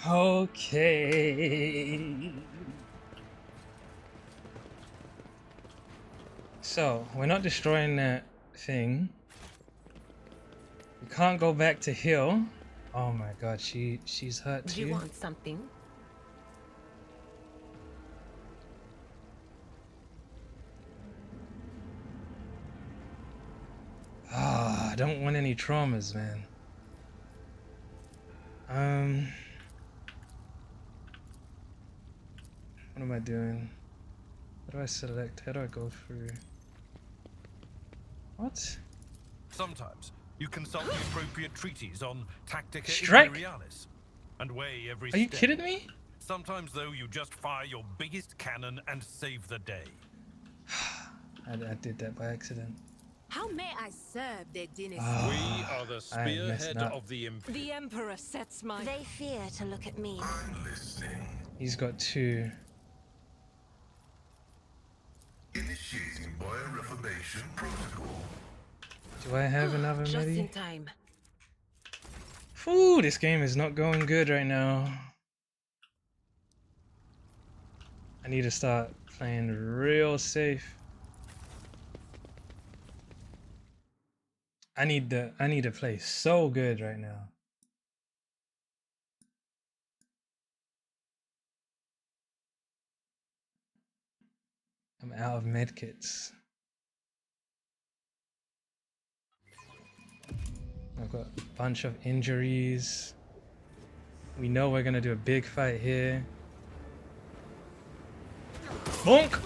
Okay. So, we're not destroying that thing. We can't go back to heal. Oh my god, she's hurt Do you too. want something? Ah, I don't want any traumas, man. What am I doing? What do I select? How do I go through? What? Sometimes you consult the appropriate treaties on Tactica Strike? Imperialis and weigh every Are you step. kidding me? Sometimes, though, you just fire your biggest cannon and save the day. I did that by accident. How may I serve their dynasty? We are the I am messing spearhead up. of the Empire. The Emperor sets my... They fear to look at me. He's got two. Initiating bioreformation protocol. Do I have another Just in medi? time. Ooh, this game is not going good right now. I need to start playing real safe. I need to play so good right now. I'm out of medkits. I've got a bunch of injuries. We know we're gonna do a big fight here. Bonk!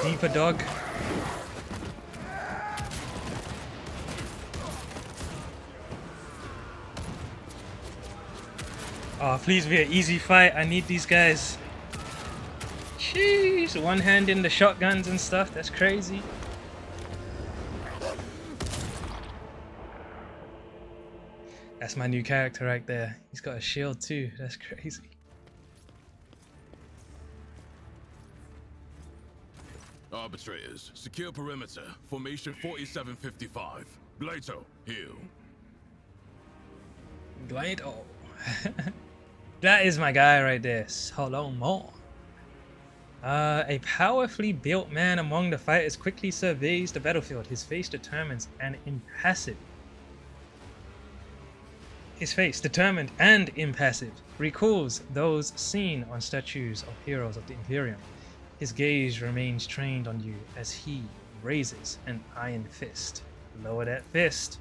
Deeper dog. Oh, please be an easy fight. I need these guys. Jeez, one hand in the shotguns and stuff. That's crazy. That's my new character right there. He's got a shield too. That's crazy. Arbitrators, secure perimeter. Formation 4755. Glato, heal. Glado. That is my guy right there. Solomon. A powerfully built man among the fighters quickly surveys the battlefield. His face determined and impassive. His face, determined and impassive, recalls those seen on statues of heroes of the Imperium. His gaze remains trained on you as he raises an iron fist. Lower that fist.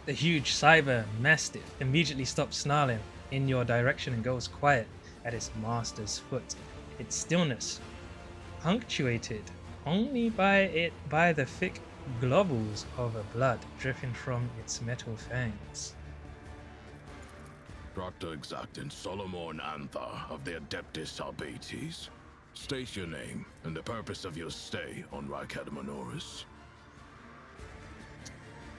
The huge cyber mastiff immediately stops snarling in your direction and goes quiet at its master's foot. Its stillness, punctuated only by the thick globules of blood dripping from its metal fangs. Proctor Exactant Solomon Antha of the Adeptus Albates. State your name and the purpose of your stay on Rykadamanoris.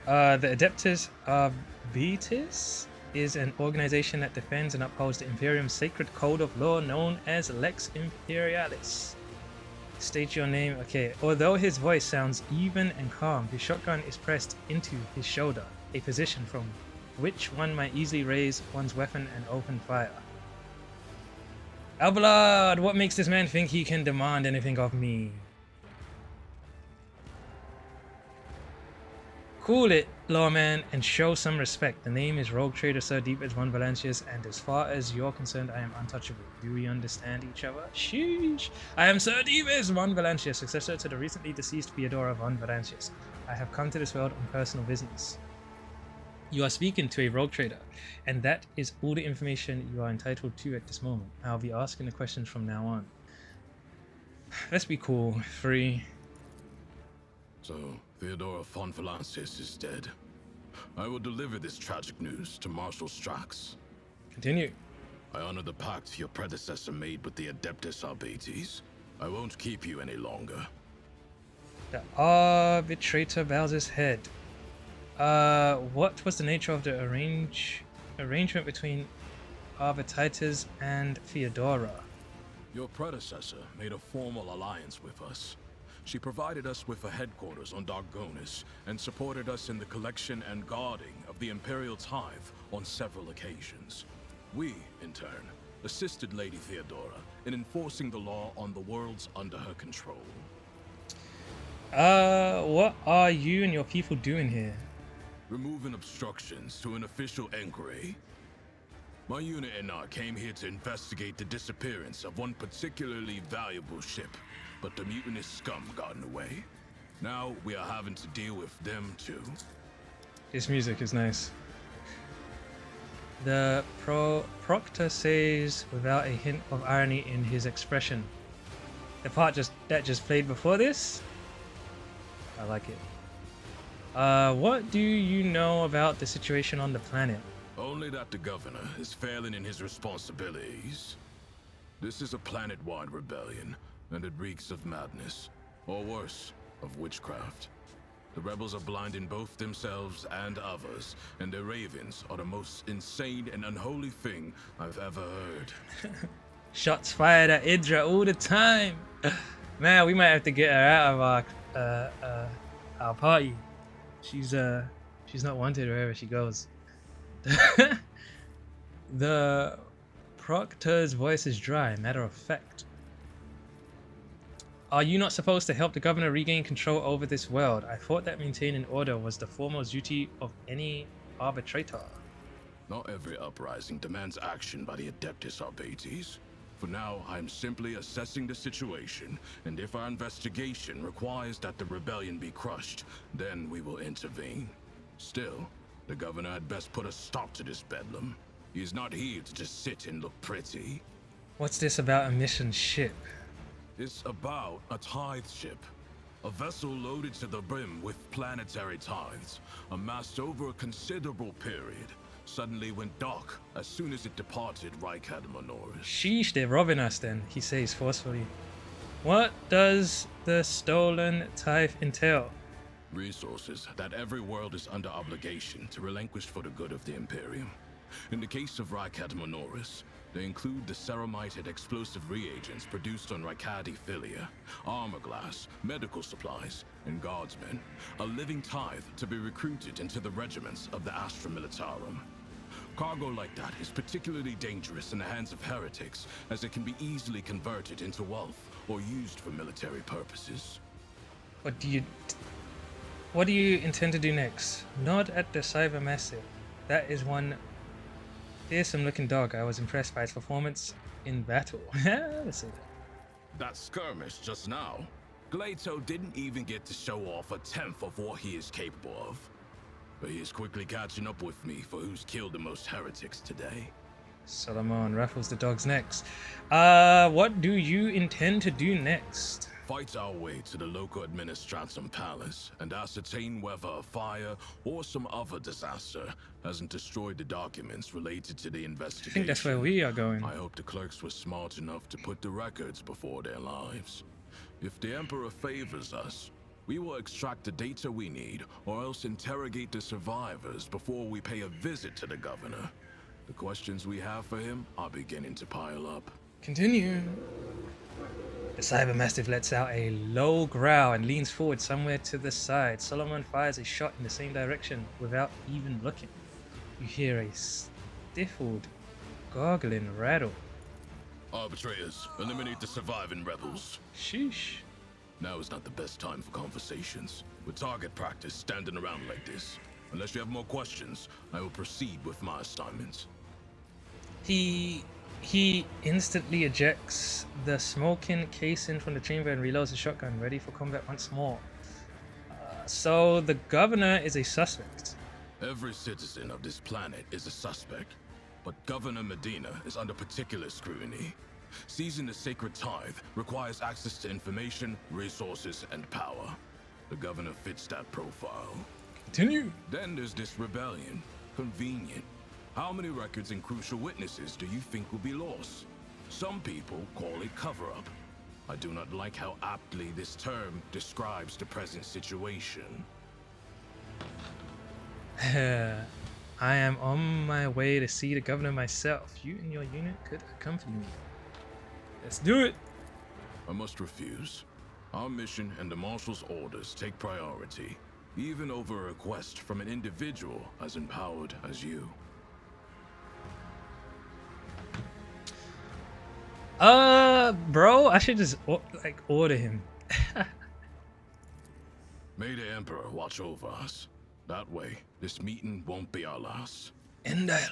The Adeptus Arbites is an organization that defends and upholds the Imperium's sacred code of law known as Lex Imperialis. State your name. Okay, although his voice sounds even and calm, his shotgun is pressed into his shoulder, a position from which one might easily raise one's weapon and open fire. Alballard, what makes this man think he can demand anything of me? Cool it, lawman, and show some respect. The name is Rogue Trader Sir Deepest von Valancius, and as far as you're concerned, I am untouchable. Do we understand each other? Sheesh! I am Sir Deepest von Valancius, successor to the recently deceased Theodora von Valancius. I have come to this world on personal business. You are speaking to a rogue trader, and that is all the information you are entitled to at this moment. I'll be asking the questions from now on. Let's be cool. 3. So, Theodora von Valancius is dead. I will deliver this tragic news to Marshal Strax. Continue. I honor the pact your predecessor made with the Adeptus Albates. I won't keep you any longer. The arbitrator bows his head. What was the nature of the arrangement between Arbitratus and Theodora? Your predecessor made a formal alliance with us. She provided us with a headquarters on Dargonis and supported us in the collection and guarding of the Imperial tithe on several occasions. We, in turn, assisted Lady Theodora in enforcing the law on the worlds under her control. What are you and your people doing here? Removing obstructions to an official inquiry. My unit and I came here to investigate the disappearance of one particularly valuable ship, but the mutinous scum got in the way. Now we are having to deal with them too. This music is nice. The proctor says without a hint of irony in his expression. The part that just played before this? I like it. What do you know about the situation on the planet? Only that the governor is failing in his responsibilities. This is a planet-wide rebellion, and it reeks of madness, or worse, of witchcraft. The rebels are blinding both themselves and others, and their ravens are the most insane and unholy thing I've ever heard. Shots fired at Idra all the time. Man, we might have to get her out of our party. She's not wanted wherever she goes. The proctor's voice is dry, matter of fact. Are you not supposed to help the governor regain control over this world? I thought that maintaining order was the foremost duty of any arbitrator. Not every uprising demands action by the Adeptus Arbates. For now, I'm simply assessing the situation, and if our investigation requires that the rebellion be crushed, then we will intervene. Still, the governor had best put a stop to this bedlam. He is not here to just sit and look pretty. What's this about a mission ship? It's about a tithe ship. A vessel loaded to the brim with planetary tithes, amassed over a considerable period, suddenly went dark as soon as it departed Reich-Admanoris. Sheesh, they're robbing us then, he says forcefully. What does the stolen tithe entail? Resources that every world is under obligation to relinquish for the good of the Imperium. In the case of Reich-Admanoris, they include the ceramited explosive reagents produced on Raikadi Philia, armor glass, medical supplies, and guardsmen, a living tithe to be recruited into the regiments of the Astra Militarum. Cargo like that is particularly dangerous in the hands of heretics, as it can be easily converted into wealth or used for military purposes. What do you intend to do next? Nod at the Cyber Massive. That is one fearsome looking dog. I was impressed by its performance in battle. Let's say that. That skirmish just now, Glato didn't even get to show off a tenth of what he is capable of. But he is quickly catching up with me for who's killed the most heretics today. Solomon ruffles the dog's necks. What do you intend to do next? Fight our way to the local administratum palace and ascertain whether a fire or some other disaster hasn't destroyed the documents related to the investigation. I think that's where we are going. I hope the clerks were smart enough to put the records before their lives. If the Emperor favors us, we will extract the data we need, or else interrogate the survivors before we pay a visit to the governor. The questions we have for him are beginning to pile up. Continue. The Cyber Mastiff lets out a low growl and leans forward somewhere to the side. Solomon fires a shot in the same direction without even looking. You hear a stifled, gargling rattle. Arbitrators, eliminate the surviving rebels. Sheesh. Now is not the best time for conversations. With target practice standing around like this. Unless you have more questions, I will proceed with my assignments. He instantly ejects the smoking casing from the chamber and reloads the shotgun, ready for combat once more. So the governor is a suspect. Every citizen of this planet is a suspect, but Governor Medina is under particular scrutiny. Seizing the sacred tithe requires access to information, resources, and power. The governor fits that profile. Continue. Then there's this rebellion. Convenient. How many records and crucial witnesses do you think will be lost? Some people call it cover-up. I do not like how aptly this term describes the present situation. I am on my way to see the governor myself. You and your unit could accompany me. Let's do it. I must refuse. Our mission and the Marshal's orders take priority, even over a request from an individual as empowered as you. Bro, I should just order him. May the Emperor watch over us. That way, this meeting won't be our last. In dialogue.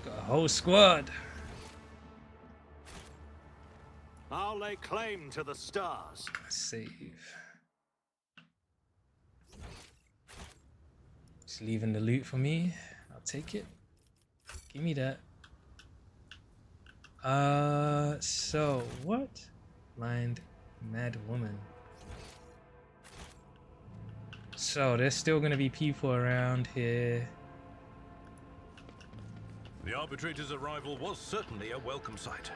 Got a whole squad. I'll lay claim to the stars. Save. Just leaving the loot for me. I'll take it. Give me that. So what? Blind mad woman. So there's still gonna be people around here. The Arbitrator's arrival was certainly a welcome sight.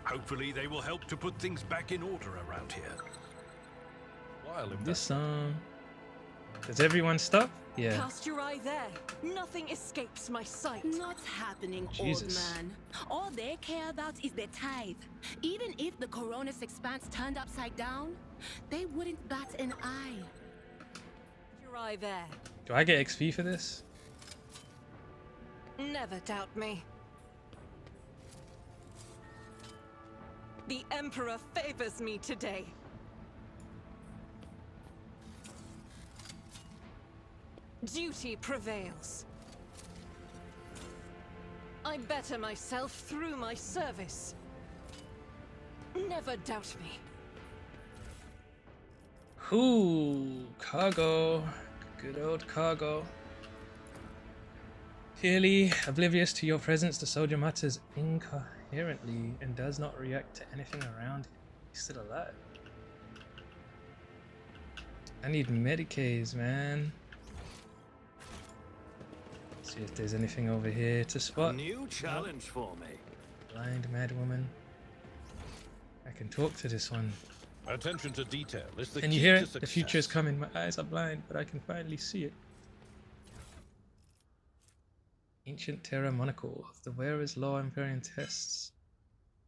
Hopefully they will help to put things back in order around here. While in This does everyone stop? Yeah. Cast your eye there. Nothing escapes my sight. Not happening, Jesus. old man. All they care about is their tithe. Even if the Coronis expanse turned upside down, they wouldn't bat an eye. Your eye there. Do I get XP for this? Never doubt me. The Emperor favors me today. Duty prevails. I better myself through my service. Never doubt me. Ooh, cargo. Good old cargo. Clearly oblivious to your presence, the soldier mutters incoherently and does not react to anything around him. He's still alive. I need medicays, man. See if there's anything over here to spot. New challenge for me. Blind mad woman. I can talk to this one. Attention to detail is the Can key you hear to it? The success. future is coming. My eyes are blind, but I can finally see it. Ancient Terra Monocle. The wearer's law Empyrean tests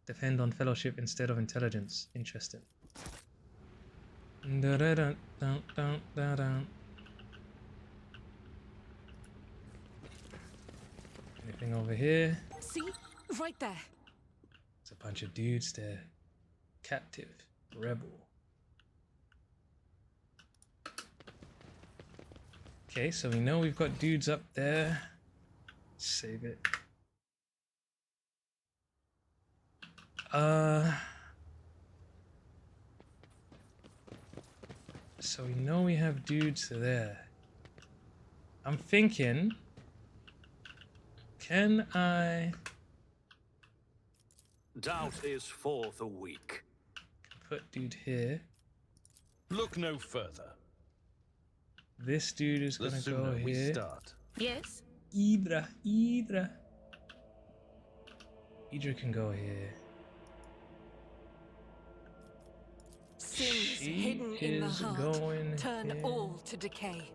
depend on fellowship instead of intelligence. Interesting. Dun-dun-dun-dun-dun-dun. Anything over here? See? Right there. It's a bunch of dudes there. Captive. Rebel. Okay, so we know we've got dudes up there. Save it. So we know we have dudes there. I'm thinking, can I Doubt is for the weak. put dude here? Look no further. This dude is The gonna sooner go we here. start. Yes? Idra. Idra can go here. Sins She hidden in the is heart going turn here. all to decay.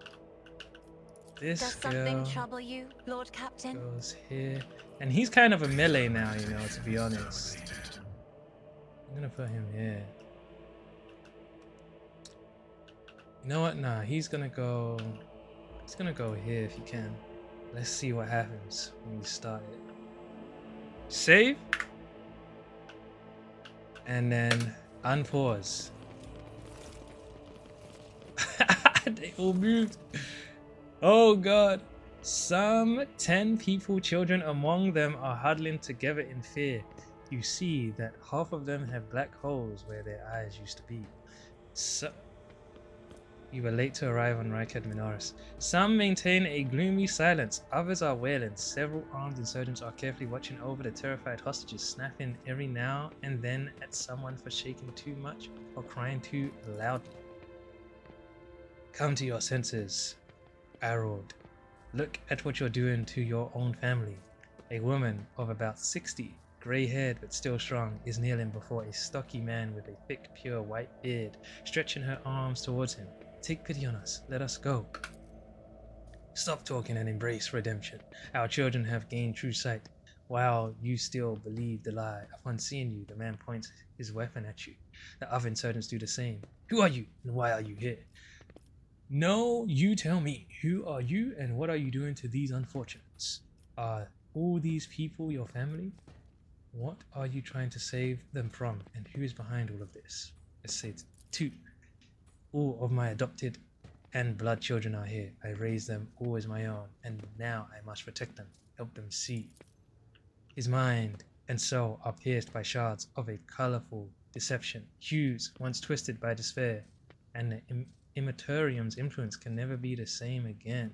This Does something girl trouble you, Lord Captain? goes here. And he's kind of a melee now, you know, to be honest. I'm gonna put him here. You know what? Nah, he's gonna go here if he can. Let's see what happens when we start it. Save. And then unpause. They all moved. Oh god. Some 10 people, children among them, are huddling together in fear. You see that half of them have black holes where their eyes used to be. So you were late to arrive on Rykad Minoris. Some maintain a gloomy silence, others are wailing. Several armed insurgents are carefully watching over the terrified hostages, snapping every now and then at someone for shaking too much or crying too loudly. Come to your senses, Arrold. Look at what you're doing to your own family. A woman of about 60, grey-haired but still strong, is kneeling before a stocky man with a thick, pure white beard, stretching her arms towards him. Take pity on us. Let us go. Stop talking and embrace redemption. Our children have gained true sight. While you still believe the lie, upon seeing you, the man points his weapon at you. The other insurgents do the same. Who are you, and why are you here? No, you tell me. Who are you, and what are you doing to these unfortunates? Are all these people your family? What are you trying to save them from, and who is behind all of this? Let's say it's 2. All of my adopted and blood children are here. I raised them all as my own, and now I must protect them, help them see. His mind and soul are pierced by shards of a colorful deception, hues once twisted by despair, and the Immaterium's influence can never be the same again.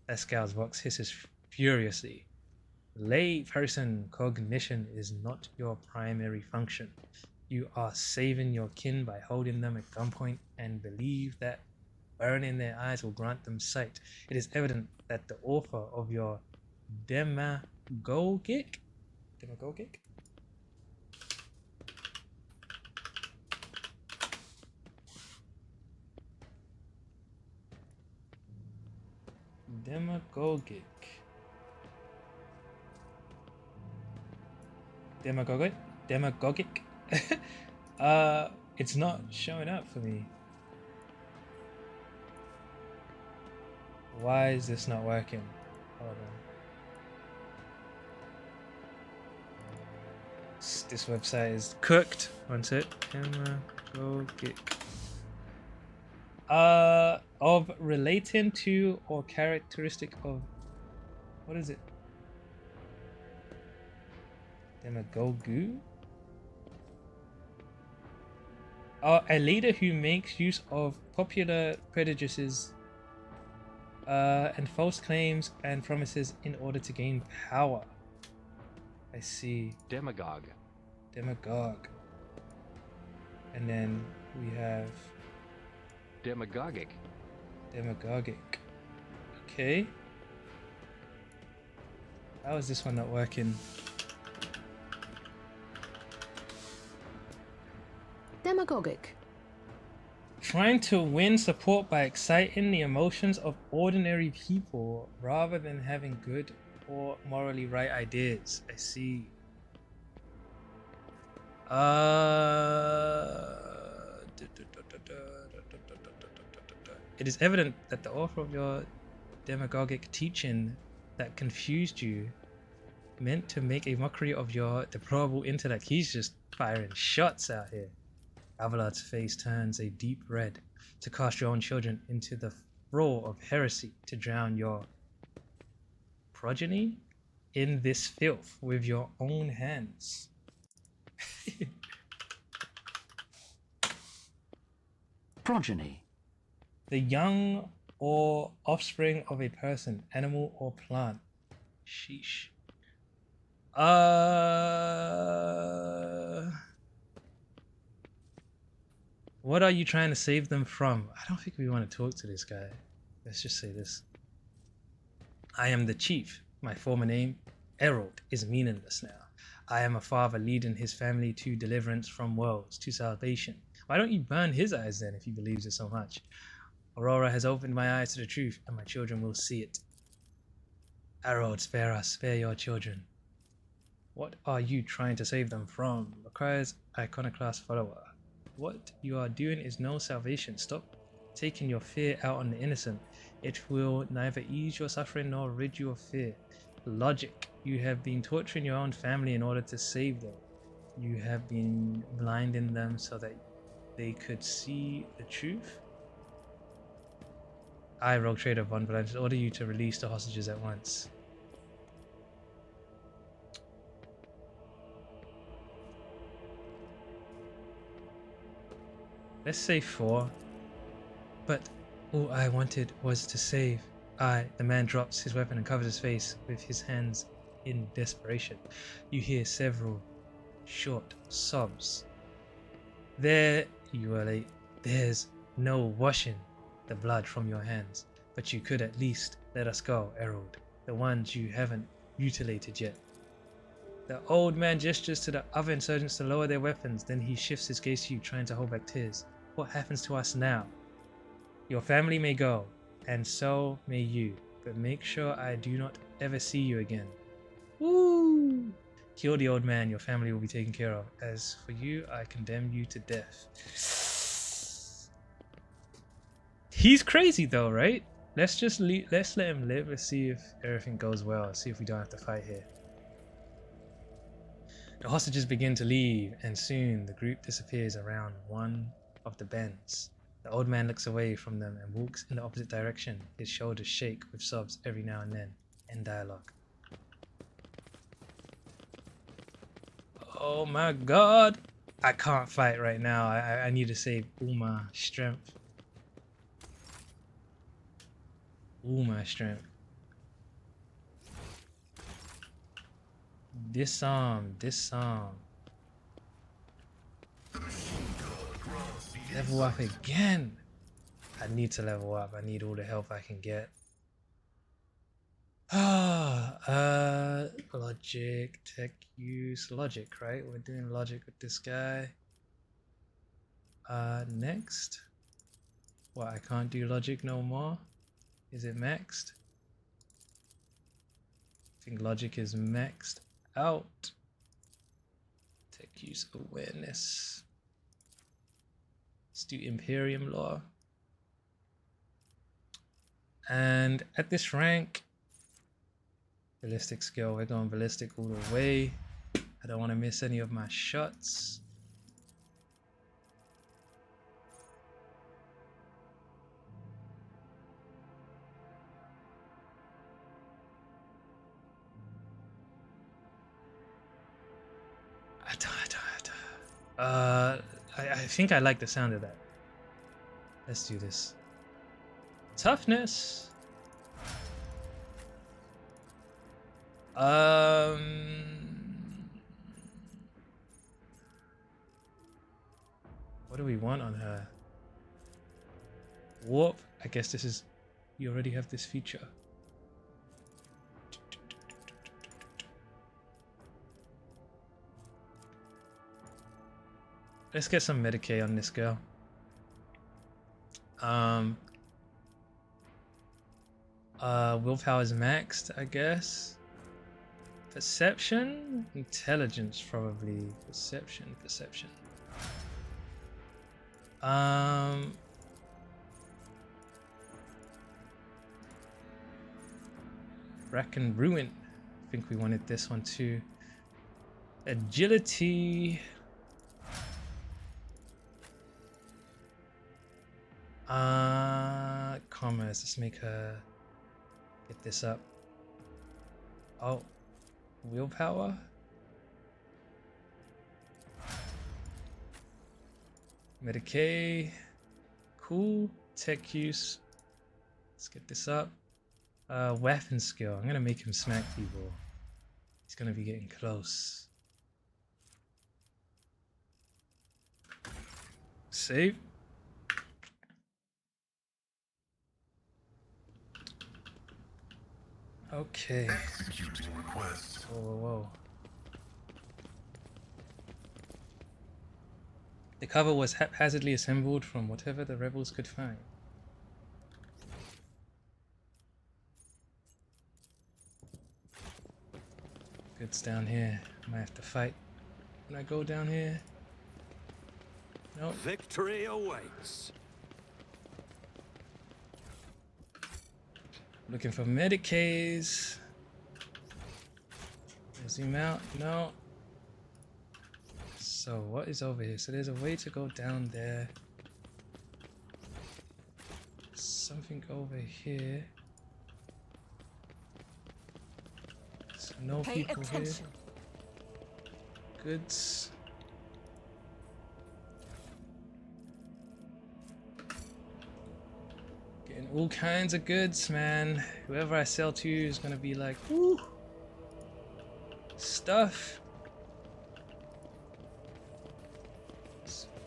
Escal's voice hisses furiously. Lay person cognition is not your primary function. You are saving your kin by holding them at gunpoint and believe that burning their eyes will grant them sight. It is evident that the author of your demagogic it's not showing up for me. Why is this not working? Hold on. This website is cooked. One sec. Demagogic. Of relating to or characteristic of, what is it? Demagogu? A leader who makes use of popular prejudices and false claims and promises in order to gain power. I see. Demagogue. Demagogue. And then we have Demagogic. demagogic. Okay. How is this one not working? Demagogic. Trying to win support by exciting the emotions of ordinary people rather than having good or morally right ideas. I see. It is evident that the author of your demagogic teaching that confused you meant to make a mockery of your deplorable intellect. He's just firing shots out here. Avalard's face turns a deep red. To cast your own children into the roar of heresy, to drown your progeny in this filth with your own hands. Progeny. The young or offspring of a person, animal or plant. Sheesh. What are you trying to save them from? I don't think we want to talk to this guy. Let's just say this. I am the chief. My former name, Errol, is meaningless now. I am a father leading his family to deliverance from woes, to salvation. Why don't you burn his eyes then if he believes it so much? Aurora has opened my eyes to the truth, and my children will see it. Errol, spare us, spare your children. What are you trying to save them from? Requires iconoclast follower. What you are doing is no salvation. Stop taking your fear out on the innocent. It will neither ease your suffering nor rid you of fear. Logic. You have been torturing your own family in order to save them. You have been blinding them so that they could see the truth. I, Rogue Trader Von Valente, order you to release the hostages at once. Let's say 4. But all I wanted was to save. The man drops his weapon and covers his face with his hands in desperation. You hear several short sobs. There, you are late. There's no washing the blood from your hands, but you could at least let us go, Errol. The ones you haven't mutilated yet. The old man gestures to the other insurgents to lower their weapons, then he shifts his gaze to you, trying to hold back tears. What happens to us now? Your family may go, and so may you, but make sure I do not ever see you again. Woo! Kill the old man, your family will be taken care of. As for you, I condemn you to death. He's crazy though, right? Let's let him live and see if everything goes well. See if we don't have to fight here. The hostages begin to leave, and soon the group disappears around one of the bends. The old man looks away from them and walks in the opposite direction. His shoulders shake with sobs every now and then. End dialogue. Oh my god! I can't fight right now. I need to save all my strength. All my strength. Disarm. Level up again. I need to level up. I need all the help I can get. Logic, tech use, logic, right? We're doing logic with this guy. Next. What, I can't do logic no more? Is it maxed? I think logic is maxed out. Tech use awareness. Let's do Imperium law. And at this rank, ballistic skill, we're going ballistic all the way. I don't want to miss any of my shots. I think I like the sound of that. Let's do this. Toughness. What do we want on her? Warp. I guess this is. You already have this feature. Let's get some Medicaid on this girl. Willpower is maxed, I guess. Perception? Intelligence, probably. Perception. Rack and Ruin. I think we wanted this one too. Agility. Commerce. Let's make her get this up. Oh, willpower. Medicaid. Cool. Tech use. Let's get this up. Weapon skill. I'm gonna make him smack people. He's gonna be getting close. Save. Okay. Executing request. Whoa. The cover was haphazardly assembled from whatever the rebels could find. Goods down here. I might have to fight. Can I go down here? No. Victory awaits. Looking for Medicaids. Zoom out. No. So what is over here? So there's a way to go down there. Something over here. So no people here. Goods. Getting all kinds of goods, man. Whoever I sell to is gonna be like, woo! Stuff.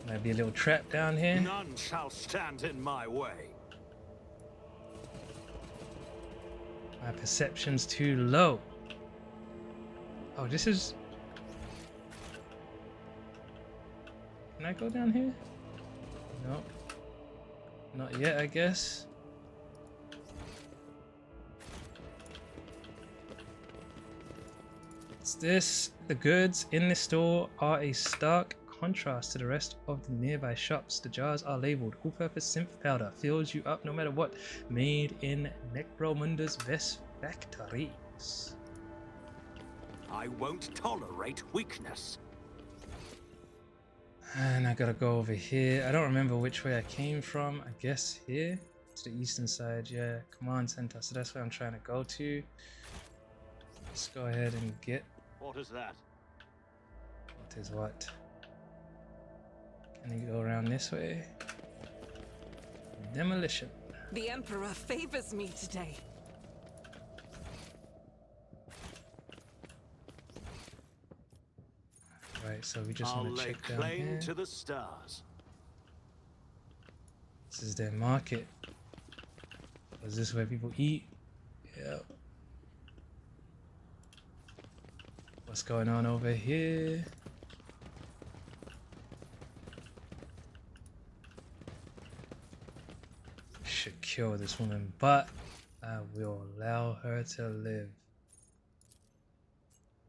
Might be a little trap down here. None shall stand in my way. My perception's too low. Oh, this is... Can I go down here? No. Not yet, I guess. The goods in this store are a stark contrast to the rest of the nearby shops. The jars are labeled all-purpose synth powder, fills you up no matter what, made in Necromunda's best factories. I won't tolerate weakness. And I gotta go over here. I don't remember which way I came from. I guess here to the eastern side. Yeah, command center. So that's where I'm trying to go to. Let's go ahead and get. What is that? What is what? Can you go around this way? Demolition. The Emperor favors me today. Right, so we just I'll want to lay check down claim here. to the stars. This is their market. Is this where people eat? Yep. What's going on over here? Should kill this woman, but I will allow her to live.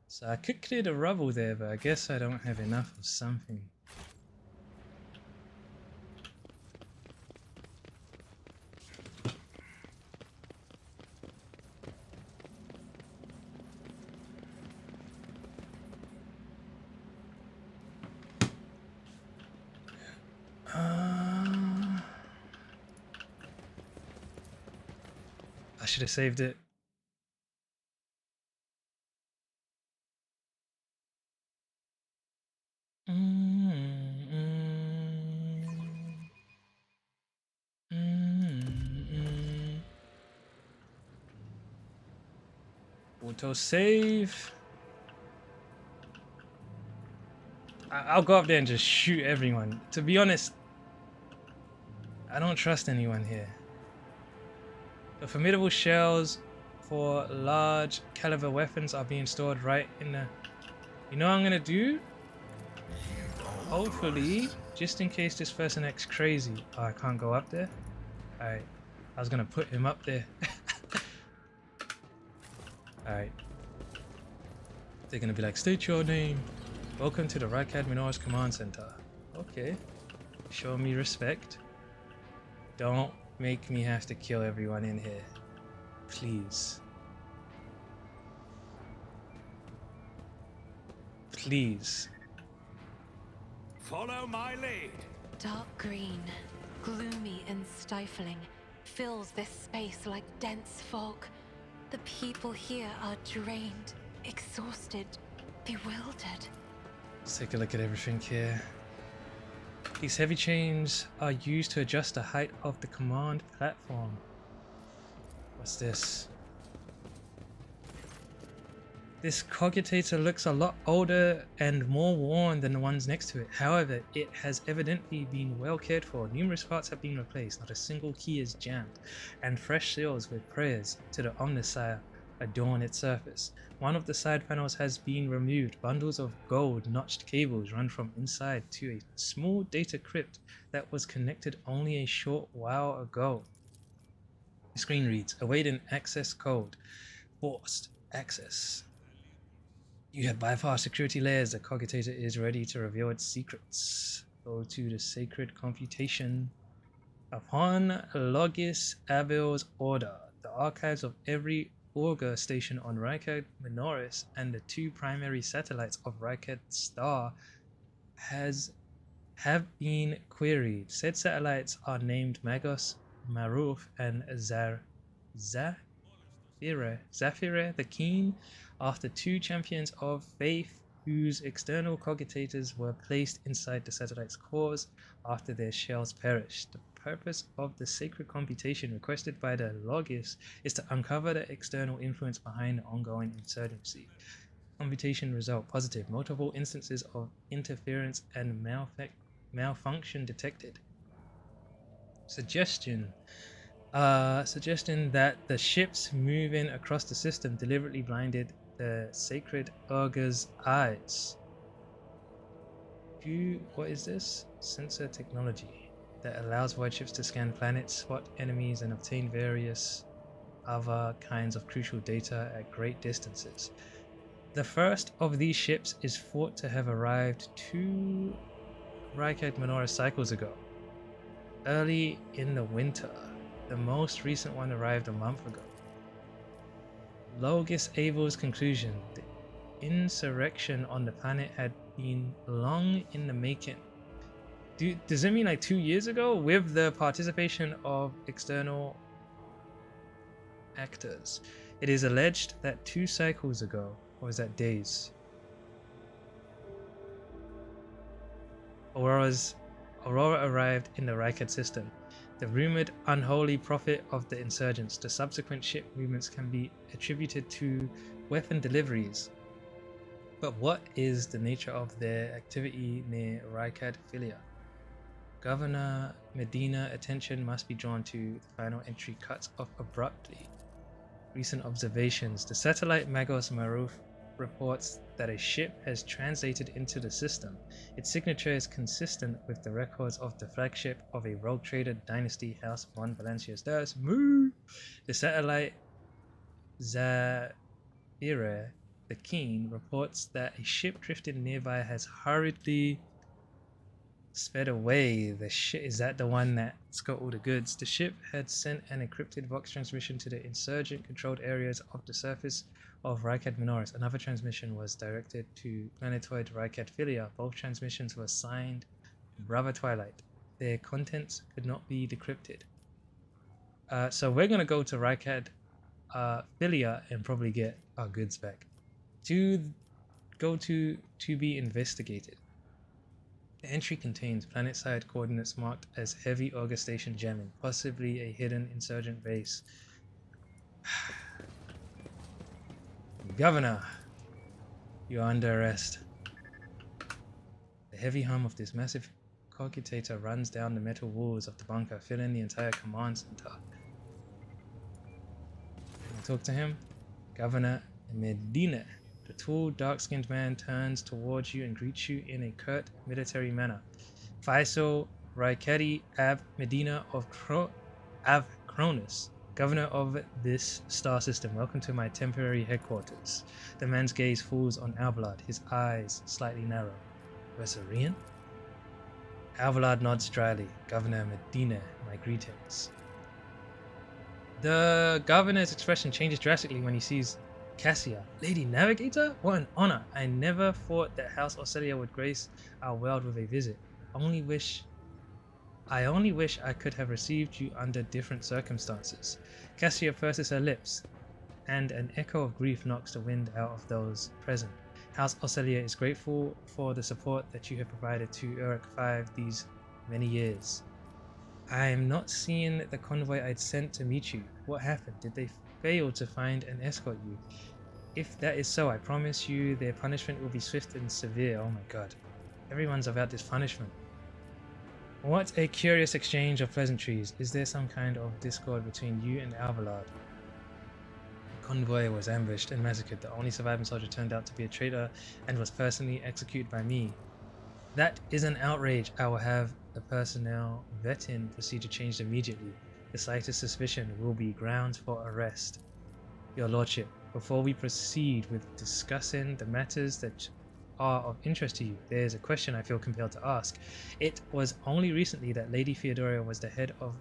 So I could clear the rubble there, but I guess I don't have enough of something. I should have saved it. Auto save. I'll go up there and just shoot everyone. To be honest, I don't trust anyone here. The formidable shells for large caliber weapons are being stored right in the... You know what I'm gonna do? Hopefully, just in case this person acts crazy. Oh, I can't go up there? Alright, I was gonna put him up there. Alright. They're gonna be like, state your name. Welcome to the Rykad Minor's Command Center. Okay. Show me respect. Don't make me have to kill everyone in here. Please. Please. Follow my lead. Dark green, gloomy and stifling, fills this space like dense fog. The people here are drained, exhausted, bewildered. Let's take a look at everything here. These heavy chains are used to adjust the height of the command platform. What's this? This cogitator looks a lot older and more worn than the ones next to it. However, it has evidently been well cared for. Numerous parts have been replaced, not a single key is jammed, and fresh seals with prayers to the Omnissiah adorn its surface. One of the side panels has been removed. Bundles of gold notched cables run from inside to a small data crypt that was connected only a short while ago. The screen reads, awaiting access code. Forced access. You have bypassed security layers. The cogitator is ready to reveal its secrets. Go to the sacred computation. Upon Logis Abil's order, the archives of every auger station on Rykad Minoris and the two primary satellites of Rykad Star have been queried. Said satellites are named Magos, Maruf, and Zafire the Keen, after two champions of faith whose external cogitators were placed inside the satellite's cores after their shells perished. The purpose of the sacred computation requested by the Logis is to uncover the external influence behind the ongoing insurgency. Computation result positive. Multiple instances of interference and malfunction detected. Suggestion that the ships moving across the system deliberately blinded the sacred auger's eyes. What is this? Sensor technology that allows void ships to scan planets, spot enemies, and obtain various other kinds of crucial data at great distances. The first of these ships is thought to have arrived 2 Reichert Menorah cycles ago, early in the winter. The most recent one arrived a month ago. Logis Abel's conclusion: the insurrection on the planet had been long in the making. Does it mean like 2 years ago, with the participation of external actors? It is alleged that 2 cycles ago, or is that days? Aurora arrived in the Reichert system, the rumored unholy prophet of the insurgents. The subsequent ship movements can be attributed to weapon deliveries. But what is the nature of their activity near Reichert Filia? Governor Medina attention must be drawn to the final entry cuts off abruptly. Recent observations. The satellite Magos Maruf reports that a ship has translated into the system. Its signature is consistent with the records of the flagship of a rogue trader dynasty, House von Valencius. That's moo! The satellite Zabire the Keen reports that a ship drifting nearby has hurriedly sped away. Is that the one that's got all the goods? The ship had sent an encrypted vox transmission to the insurgent controlled areas of the surface of Reichert Minoris. Another transmission was directed to planetoid Reichert Filia. Both transmissions were signed Brother Twilight. Their contents could not be decrypted. So we're gonna go to Reichert Filia and probably get our goods back. To be investigated. The entry contains planet-side coordinates marked as heavy augustation jamming, possibly a hidden insurgent base. Governor, you are under arrest. The heavy hum of this massive commutator runs down the metal walls of the bunker, filling the entire command center. Can I talk to him? Governor Medina. The tall, dark-skinned man turns towards you and greets you in a curt, military manner. Faisal Raikeri Ab Medina of Cronus, governor of this star system. Welcome to my temporary headquarters. The man's gaze falls on Alvalad, his eyes slightly narrow. Resarian? Alvalad nods dryly. Governor Medina, my greetings. The governor's expression changes drastically when he sees Cassia. Lady Navigator? What an honor! I never thought that House Orcelia would grace our world with a visit. I only wish I could have received you under different circumstances. Cassia purses her lips, and an echo of grief knocks the wind out of those present. House Orcelia is grateful for the support that you have provided to Uruk V these many years. I am not seeing the convoy I'd sent to meet you. What happened? Did they fail to find and escort you? If that is so, I promise you their punishment will be swift and severe. Oh my god. Everyone's about this punishment. What a curious exchange of pleasantries. Is there some kind of discord between you and Alvalad? The convoy was ambushed and massacred. The only surviving soldier turned out to be a traitor and was personally executed by me. That is an outrage. I will have the personnel vetting procedure changed immediately. The slightest suspicion will be grounds for arrest. Your Lordship, before we proceed with discussing the matters that are of interest to you, there is a question I feel compelled to ask. It was only recently that Lady Theodora was the head of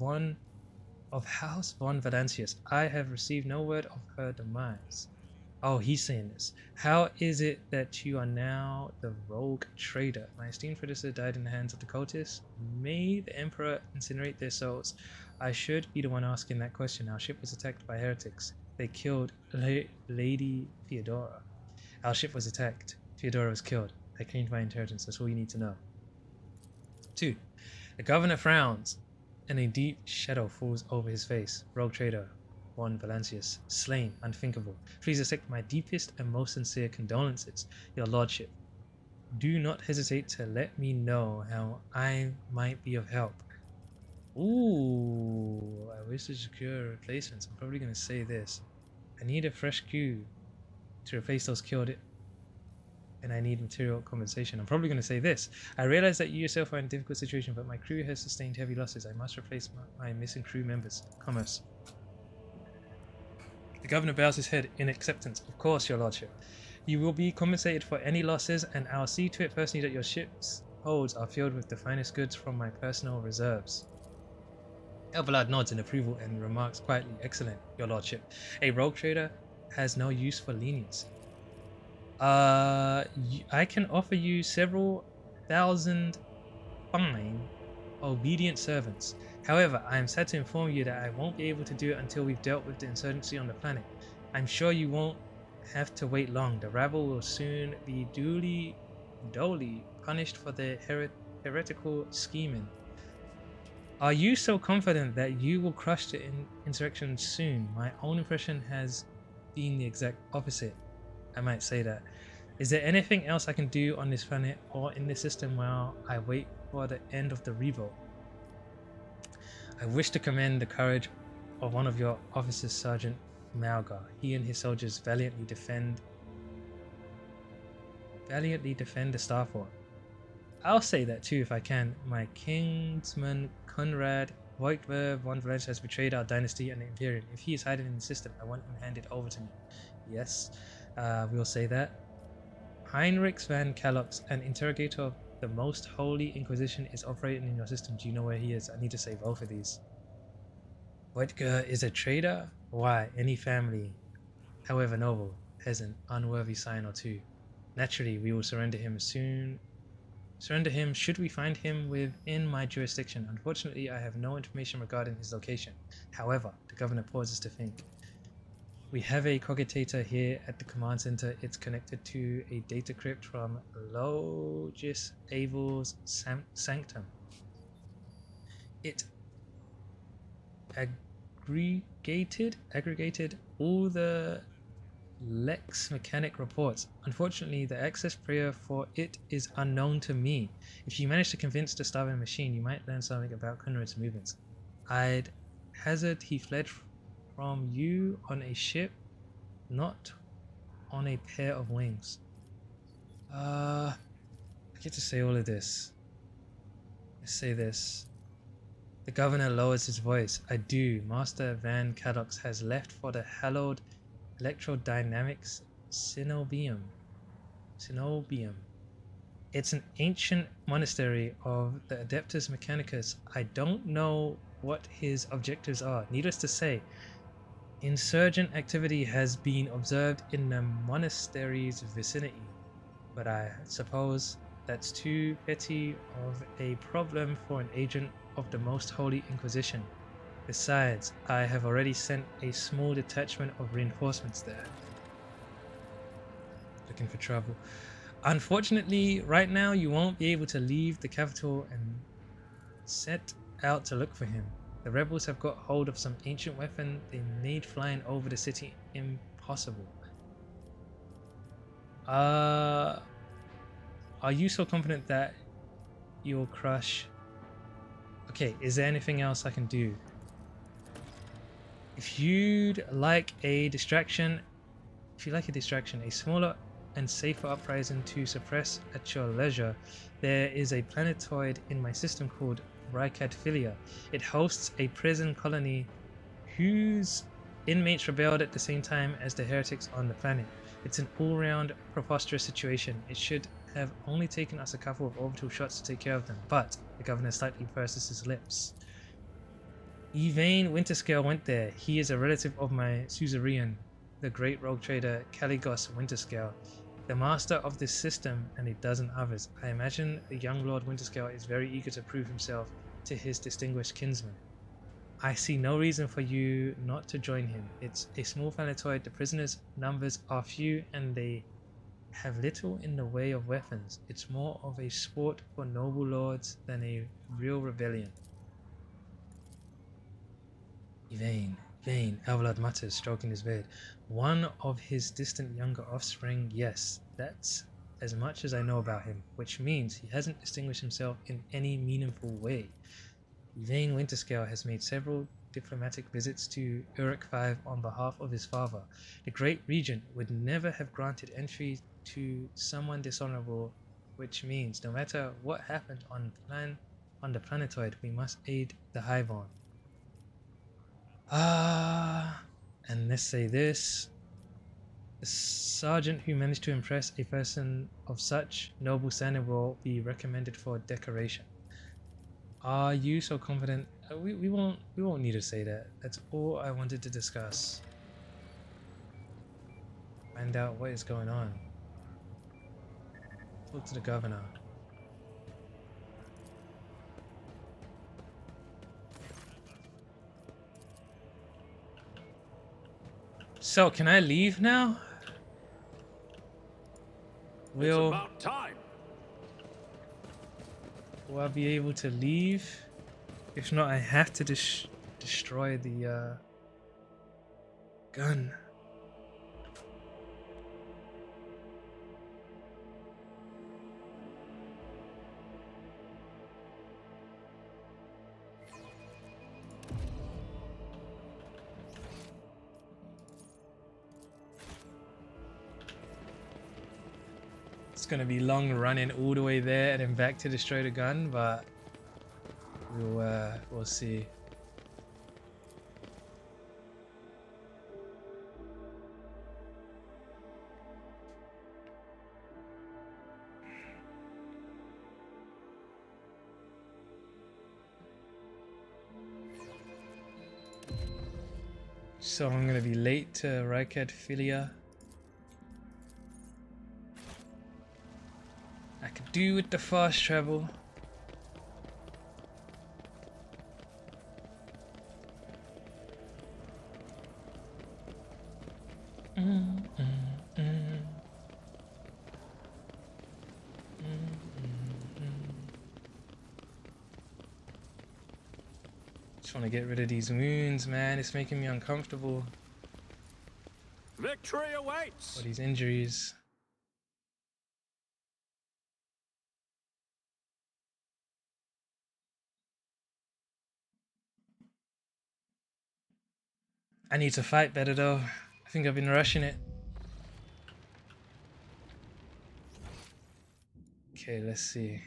one of House von Valancius. I have received no word of her demise. Oh, he's saying this. How is it that you are now the rogue traitor? My esteemed predecessor died in the hands of the cultists. May the Emperor incinerate their souls. I should be the one asking that question. Our ship was attacked by heretics. They killed Lady Theodora. Our ship was attacked. Theodora was killed. I claimed my inheritance. That's all you need to know. 2. The governor frowns, and a deep shadow falls over his face. Rogue traitor. Von Valancius, slain, unthinkable. Please accept my deepest and most sincere condolences, Your Lordship. Do not hesitate to let me know how I might be of help. Ooh, I wish to secure replacements. I'm probably going to say this. I need a fresh crew to replace those killed. and I need material compensation. I'm probably going to say this. I realize that you yourself are in a difficult situation, but my crew has sustained heavy losses. I must replace my missing crew members. Commerce. The governor bows his head in acceptance. Of course, your lordship. You will be compensated for any losses, and I'll see to it personally that your ship's holds are filled with the finest goods from my personal reserves. Elvalad nods in approval and remarks quietly, excellent, your lordship. A rogue trader has no use for lenience. I can offer you several thousand fine, obedient servants. However, I am sad to inform you that I won't be able to do it until we've dealt with the insurgency on the planet. I'm sure you won't have to wait long. The rabble will soon be duly punished for their heretical scheming. Are you so confident that you will crush the insurrection soon? My own impression has been the exact opposite. I might say that. Is there anything else I can do on this planet or in this system while I wait for the end of the revolt? I wish to commend the courage of one of your officers, Sergeant Malgar. He and his soldiers valiantly defend the Starfort. I'll say that too if I can. My kinsman Conrad Voigtwer von Valencia has betrayed our dynasty and the Imperium. If he is hiding in the system, I want him handed over to me. Yes, we'll say that. Heinrich van Kalox, an interrogator of the Most Holy Inquisition, is operating in your system. Do you know where he is? I need to say both of these. Voigtwer is a traitor? Why? Any family, however noble, has an unworthy sign or two. Naturally, we will surrender him soon. Surrender him should we find him within my jurisdiction. Unfortunately, I have no information regarding his location. However, the governor pauses to think. We have a cogitator here at the command center. It's connected to a data crypt from Logis Avel's sanctum. It aggregated all the Lex Mechanic reports. Unfortunately, the access prayer for it is unknown to me. If you manage to convince the starving machine, you might learn something about Conrad's movements. I'd hazard he fled from you on a ship, not on a pair of wings. I get to say all of this. Let's say this. The governor lowers his voice. I do. Master Van Cadox has left for the hallowed Electrodynamics Cenobium. It's an ancient monastery of the Adeptus Mechanicus. I don't know what his objectives are. Needless to say, insurgent activity has been observed in the monastery's vicinity, but I suppose that's too petty of a problem for an agent of the Most Holy Inquisition. Besides, I have already sent a small detachment of reinforcements there. Looking for trouble. Unfortunately, right now you won't be able to leave the capital and set out to look for him. The rebels have got hold of some ancient weapon they made flying over the city impossible. Are you so confident that you'll crush? Okay, is there anything else I can do? If you'd like a distraction, a smaller and safer uprising to suppress at your leisure, there is a planetoid in my system called Rykadphilia. It hosts a prison colony whose inmates rebelled at the same time as the heretics on the planet. It's an all-round preposterous situation. It should have only taken us a couple of orbital shots to take care of them, but the governor slightly purses his lips. Yvain Winterscale went there. He is a relative of my suzerain, the great rogue trader Caligos Winterscale, the master of this system and a dozen others. I imagine the young Lord Winterscale is very eager to prove himself to his distinguished kinsman. I see no reason for you not to join him. It's a small planetoid, the prisoners' numbers are few, and they have little in the way of weapons. It's more of a sport for noble lords than a real rebellion. Vain, Elvalad mutters, stroking his beard. One of his distant younger offspring, yes, that's as much as I know about him, which means he hasn't distinguished himself in any meaningful way. Yvain Winterscale has made several diplomatic visits to Uruk V on behalf of his father, the Great Regent would never have granted entry to someone dishonorable, which means no matter what happened on the planetoid, we must aid the Highborn. And let's say this. The sergeant who managed to impress a person of such noble standing will be recommended for decoration. Are you so confident? We won't need to say that. That's all I wanted to discuss. Find out what is going on. Talk to the governor. So, can I leave now? It's about time. Will I be able to leave? If not, I have to destroy the gun. It's gonna be long running all the way there and then back to destroy the gun, but we'll see. So I'm gonna be late to Rykad Philia. I could do with the fast travel. Just want to get rid of these wounds, man. It's making me uncomfortable. Victory awaits. All these injuries. I need to fight better though. I think I've been rushing it. Okay, let's see.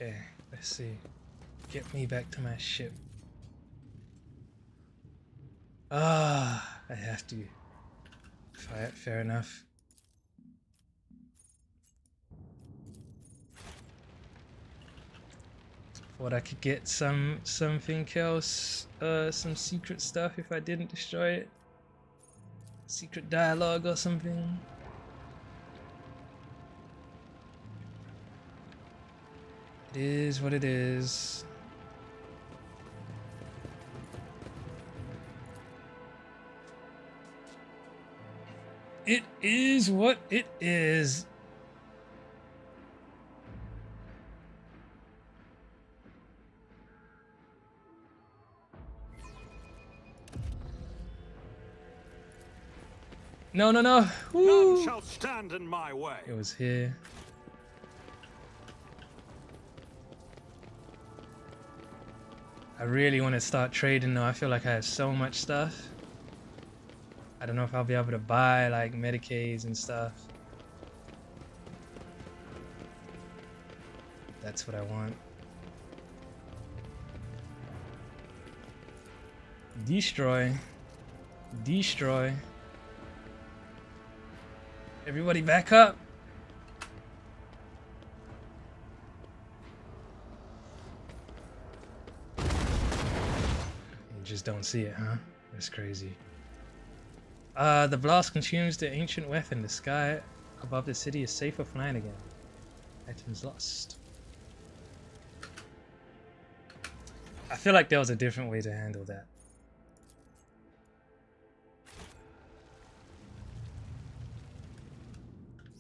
Okay, let's see. Get me back to my ship. I have to. Fair enough. Thought I could get something else, some secret stuff if I didn't destroy it. Secret dialogue or something. It is what it is. It is what it is. No. Woo. None shall stand in my way. It was here. I really want to start trading though. I feel like I have so much stuff. I don't know if I'll be able to buy like Medicades and stuff. That's what I want. Destroy. Destroy. Everybody back up. You just don't see it, huh? That's crazy. The blast consumes the ancient weapon. The sky above the city is safe for flying again. Items lost. I feel like there was a different way to handle that.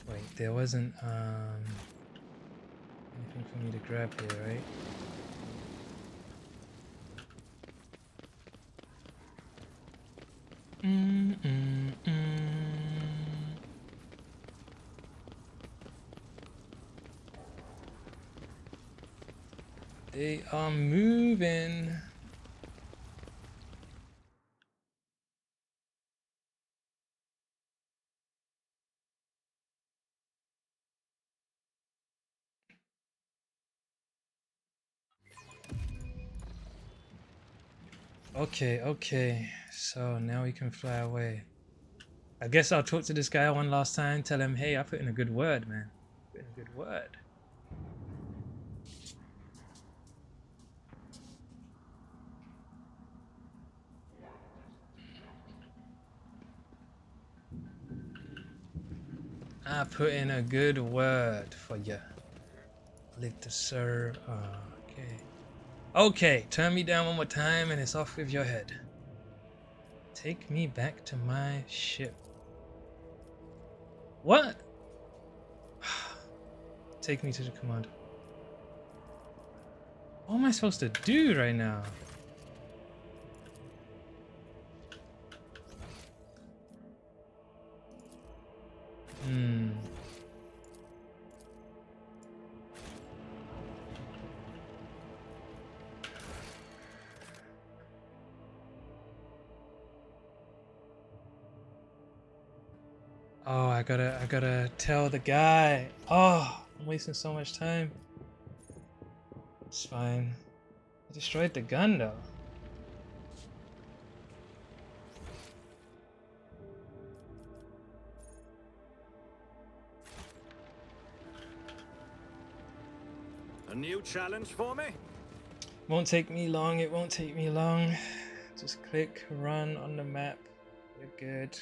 Wait, there wasn't anything for me to grab here, right? They are moving. Okay, okay. So now we can fly away. I guess I'll talk to this guy one last time, tell him, hey, I put in a good word, man. Put in a good word. I put in a good word for you. Live to serve. Okay. Okay, turn me down one more time and it's off with your head. Take me back to my ship. What? Take me to the command. What am I supposed to do right now? Oh, I gotta tell the guy. Oh, I'm wasting so much time. It's fine. I destroyed the gun though. A new challenge for me? Won't take me long, it won't take me long. Just click run on the map. We're good.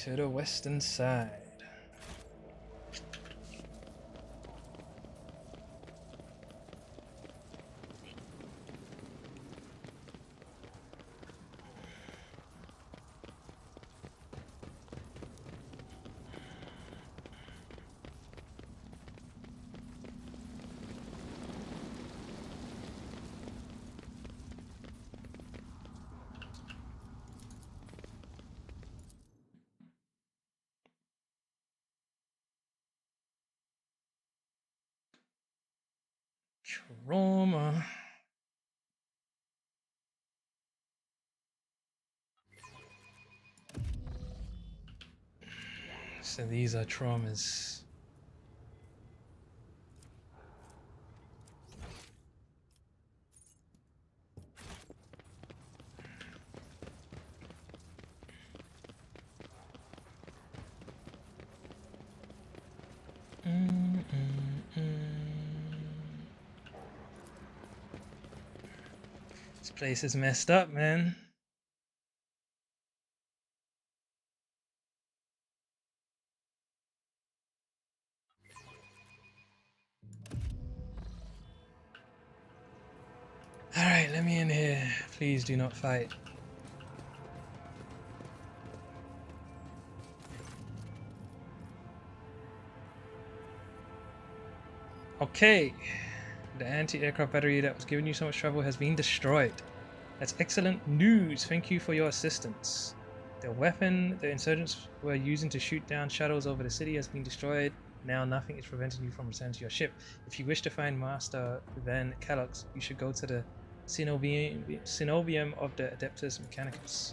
To the western side. Trauma. So these are traumas. This place is messed up, man. Alright, let me in here. Please do not fight. Okay. The anti-aircraft battery that was giving you so much trouble has been destroyed. That's excellent news. Thank you for your assistance. The weapon the insurgents were using to shoot down shadows over the city has been destroyed. Now nothing is preventing you from returning to your ship. If you wish to find Master Van Kellogg's, you should go to the Synovium of the Adeptus Mechanicus.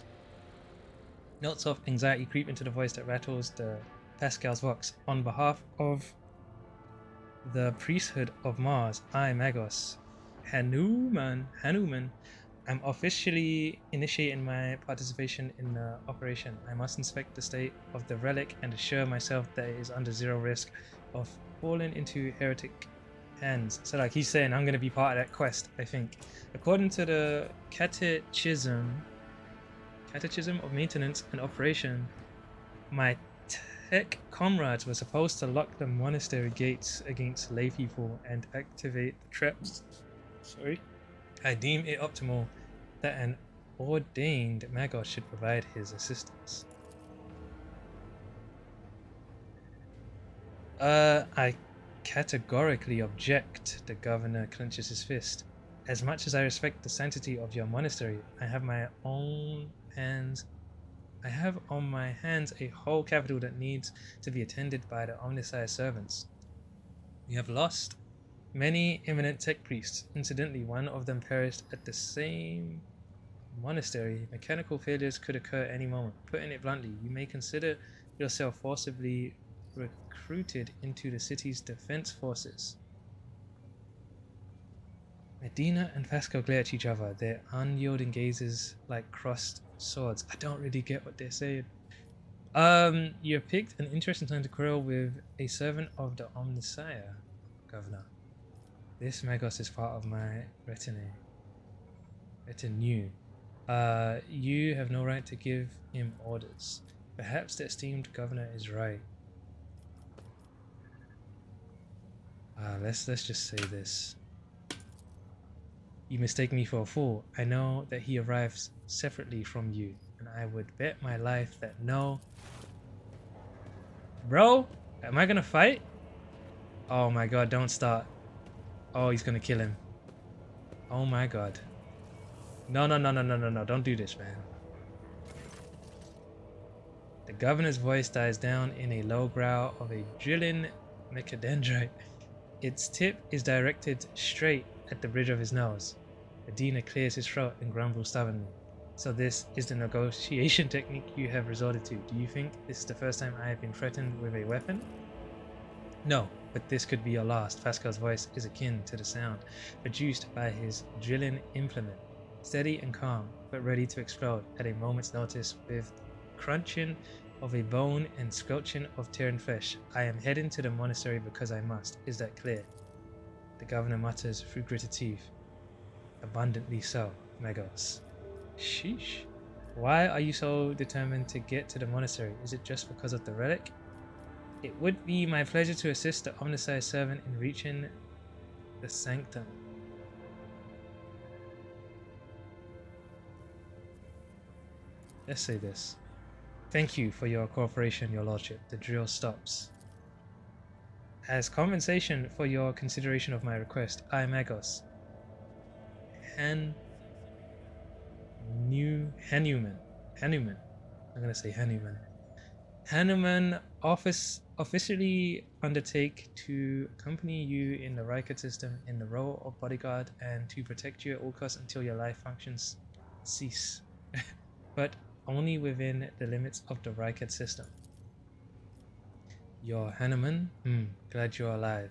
Notes of anxiety creep into the voice that rattles the Pascal's Vox. On behalf of the priesthood of Mars, I, Magos Hanuman, I'm officially initiating my participation in the operation. I must inspect the state of the relic and assure myself that it is under zero risk of falling into heretic hands. So like he's saying, I'm going to be part of that quest, I think. According to the Catechism of Maintenance and Operation, my tech comrades were supposed to lock the monastery gates against lay people and activate the traps. Sorry. I deem it optimal that an ordained magos should provide his assistance. I categorically object, the governor clenches his fist. As much as I respect the sanctity of your monastery, I have on my hands a whole capital that needs to be attended by the Omnissiah's servants. We have lost many eminent tech priests. Incidentally, one of them perished at the same monastery. Mechanical failures could occur any moment. Putting it bluntly, you may consider yourself forcibly recruited into the city's defense forces. Medina and Pascal glare at each other, their unyielding gazes like crossed swords. I don't really get what they're saying. You picked an interesting time to quarrel with a servant of the Omnissiah, Governor. This Magos is part of my retinue. You have no right to give him orders. Perhaps the esteemed governor is right. Let's just say this. You mistake me for a fool. I know that he arrives separately from you, and I would bet my life that no. Bro, am I gonna fight? Oh my god, don't start. Oh, he's gonna kill him. Oh my god. No, don't do this, man. The governor's voice dies down in a low growl of a drilling mechadendrite. Its tip is directed straight at the bridge of his nose. Medina clears his throat and grumbles stubbornly. So this is the negotiation technique you have resorted to. Do you think this is the first time I have been threatened with a weapon? No, but this could be your last. Pascal's voice is akin to the sound produced by his drilling implement. Steady and calm, but ready to explode at a moment's notice with crunching of a bone and squelching of tearing flesh. I am heading to the monastery because I must. Is that clear? The governor mutters through gritted teeth. Abundantly so, Magos. Sheesh. Why are you so determined to get to the monastery? Is it just because of the relic? It would be my pleasure to assist the Omnissiah's servant in reaching the sanctum. Let's say this. Thank you for your cooperation, your lordship. The drill stops. As compensation for your consideration of my request, I, Magos, Hanuman. I'm gonna say Hanuman officially undertake to accompany you in the Riker system in the role of bodyguard and to protect you at all costs until your life functions cease. But only within the limits of the Riker system. You're Hanuman? Glad you're alive.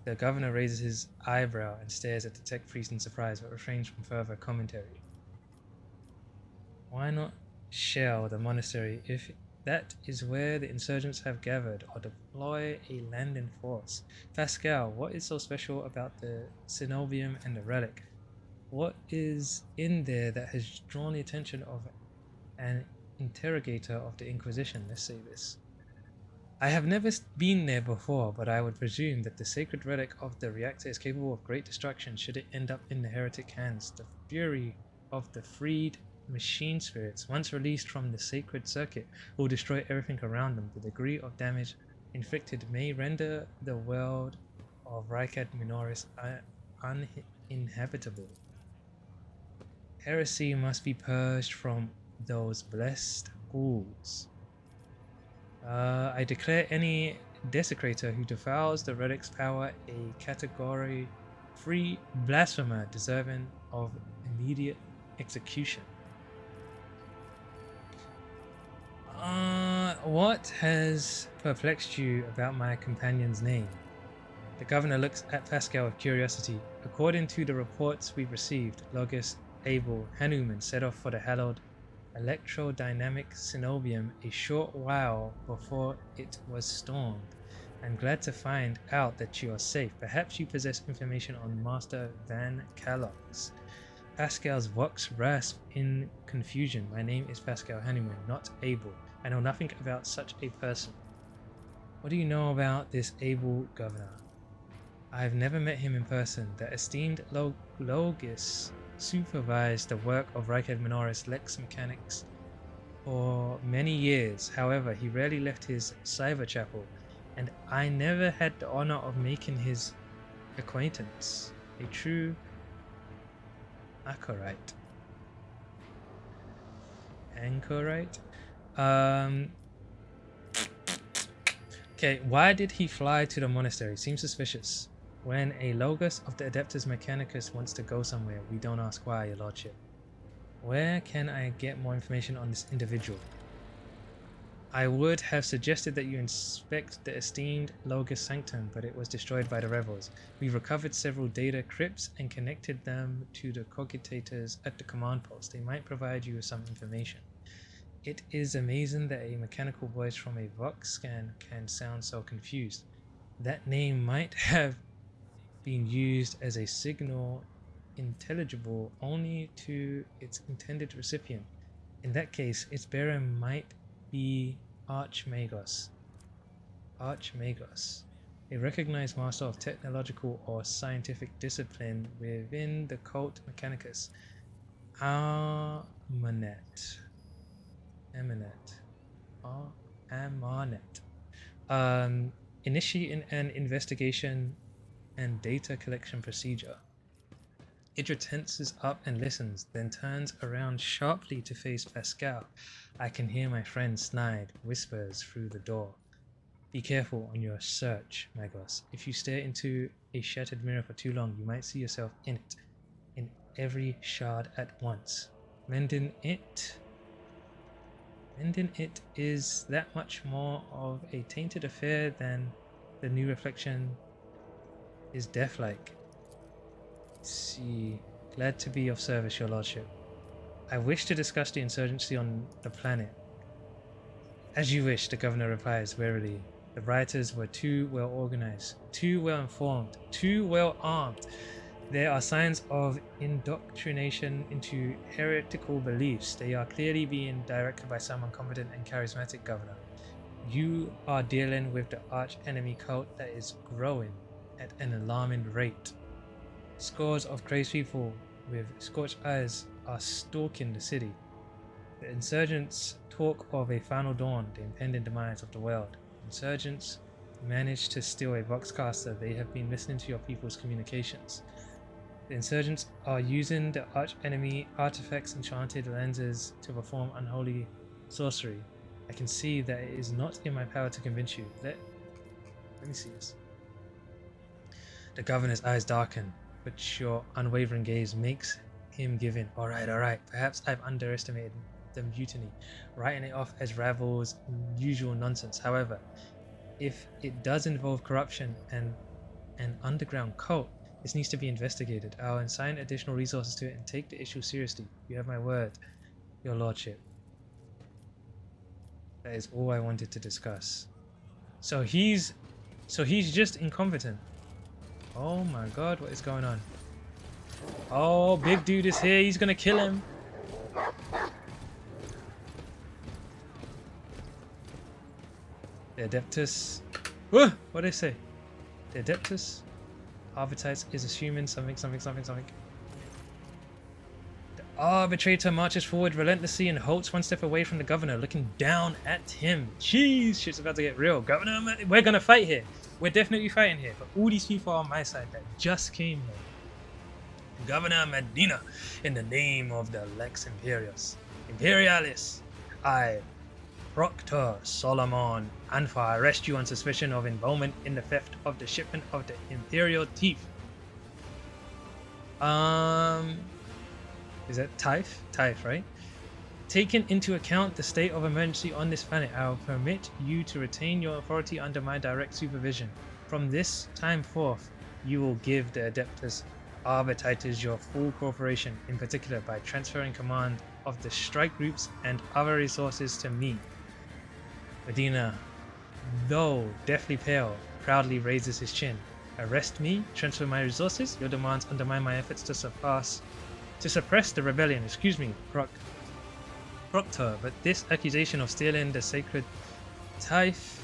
The governor raises his eyebrow and stares at the tech priest in surprise, but refrains from further commentary. Why not shell the monastery if that is where the insurgents have gathered, or deploy a landing force? Pascal, what is so special about the Synovium and the relic? What is in there that has drawn the attention of an interrogator of the Inquisition? Let's say this. I have never been there before, but I would presume that the sacred relic of the reactor is capable of great destruction should it end up in the heretic hands. The fury of the freed machine spirits, once released from the sacred circuit, will destroy everything around them. The degree of damage inflicted may render the world of Rykad Minoris uninhabitable. Heresy must be purged from those blessed ghouls. I declare any desecrator who defiles the relic's power a category 3 blasphemer deserving of immediate execution. What has perplexed you about my companion's name? The governor looks at Pascal with curiosity. According to the reports we've received, Logis Abel Hanuman set off for the hallowed electrodynamic Synovium a short while before it was stormed. I'm glad to find out that you are safe. Perhaps you possess information on Master Van Kellogg's. Pascal's vox rasped in confusion. My name is Pascal Hanuman, not Abel. I know nothing about such a person. What do you know about this able governor? I've never met him in person. The esteemed Logis supervised the work of Reichad Minoris Lex Mechanics for many years. However, he rarely left his cyber chapel, and I never had the honor of making his acquaintance. A true anchorite. Anchorite? Okay, why did he fly to the monastery? Seems suspicious. When a Logos of the Adeptus Mechanicus wants to go somewhere, we don't ask why, your lordship. Where can I get more information on this individual? I would have suggested that you inspect the esteemed Logos Sanctum, but it was destroyed by the rebels. We recovered several data crypts and connected them to the cogitators at the command post. They might provide you with some information. It is amazing that a mechanical voice from a Vox scan can sound so confused. That name might have been used as a signal intelligible only to its intended recipient. In that case, its bearer might be Archmagos. Archmagos, a recognized master of technological or scientific discipline within the cult Mechanicus. Amanet. Initiating an investigation and data collection procedure. Idra tenses up and listens, then turns around sharply to face Pascal. I can hear my friend Snide whispers through the door. Be careful on your search, Magos. If you stare into a shattered mirror for too long, you might see yourself in it, in every shard at once. Mending it is that much more of a tainted affair than the new reflection is death-like. See, glad to be of service, your lordship. I wish to discuss the insurgency on the planet. As you wish, the governor replies wearily. The rioters were too well organized, too well informed, too well armed. There are signs of indoctrination into heretical beliefs. They are clearly being directed by someone competent and charismatic, governor. You are dealing with the arch enemy cult that is growing at an alarming rate. Scores of crazed people with scorched eyes are stalking the city. The insurgents talk of a final dawn, the impending demise of the world. Insurgents managed to steal a Voxcaster. They have been listening to your people's communications. The insurgents are using the arch enemy artifacts, enchanted lenses to perform unholy sorcery. I can see that it is not in my power to convince you. Let me see this. The governor's eyes darken, but your unwavering gaze makes him give in. Alright. Perhaps I've underestimated the mutiny, writing it off as Ravel's usual nonsense. However, if it does involve corruption and an underground cult, this needs to be investigated. I'll assign additional resources to it and take the issue seriously. You have my word, your lordship. That is all I wanted to discuss. So he's just incompetent. Oh my god, what is going on? Oh, big dude is here. He's gonna kill him. The Adeptus. What did they say? The Adeptus Arbites is assuming something. The arbitrator marches forward relentlessly and halts one step away from the governor, looking down at him. Jeez, shit's about to get real. Governor, we're gonna fight here. We're definitely fighting here. But all these people are on my side that just came here. Governor Medina, in the name of the Lex Imperialis, I, Proctor Solomon Anfa, arrest you on suspicion of involvement in the theft of the shipment of the Imperial Thief. Is that Taif? Taif, right? Taking into account the state of emergency on this planet, I will permit you to retain your authority under my direct supervision. From this time forth, you will give the Adeptus Arbitators your full cooperation, in particular by transferring command of the strike groups and other resources to me. Medina, though deathly pale, proudly raises his chin. Arrest me, transfer my resources, your demands undermine my efforts to suppress the rebellion. Excuse me, Proctor, but this accusation of stealing the sacred Taif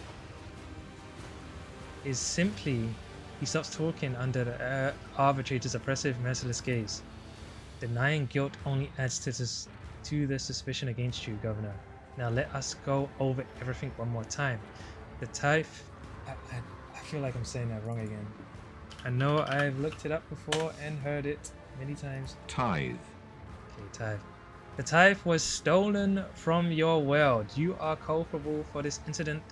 is simply he stops talking under the arbitrator's oppressive, merciless gaze. Denying guilt only adds to the suspicion against you, Governor. Now let us go over everything one more time. The tithe... I feel like I'm saying that wrong again. I know I've looked it up before and heard it many times. Tithe. Okay, tithe. The tithe was stolen from your world. You are culpable for this incident,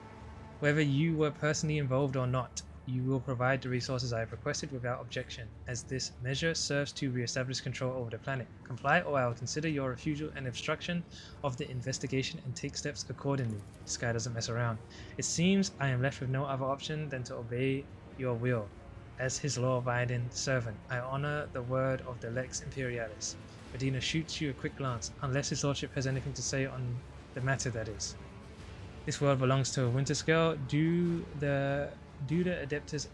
whether you were personally involved or not. You will provide the resources I have requested without objection, as this measure serves to re-establish control over the planet. Comply or I will consider your refusal an obstruction of the investigation and take steps accordingly. This guy doesn't mess around. It seems I am left with no other option than to obey your will. As his law-abiding servant, I honor the word of the Lex Imperialis. Medina shoots you a quick glance, unless his lordship has anything to say on the matter, that is. This world belongs to a Winterscale. Do the Adeptus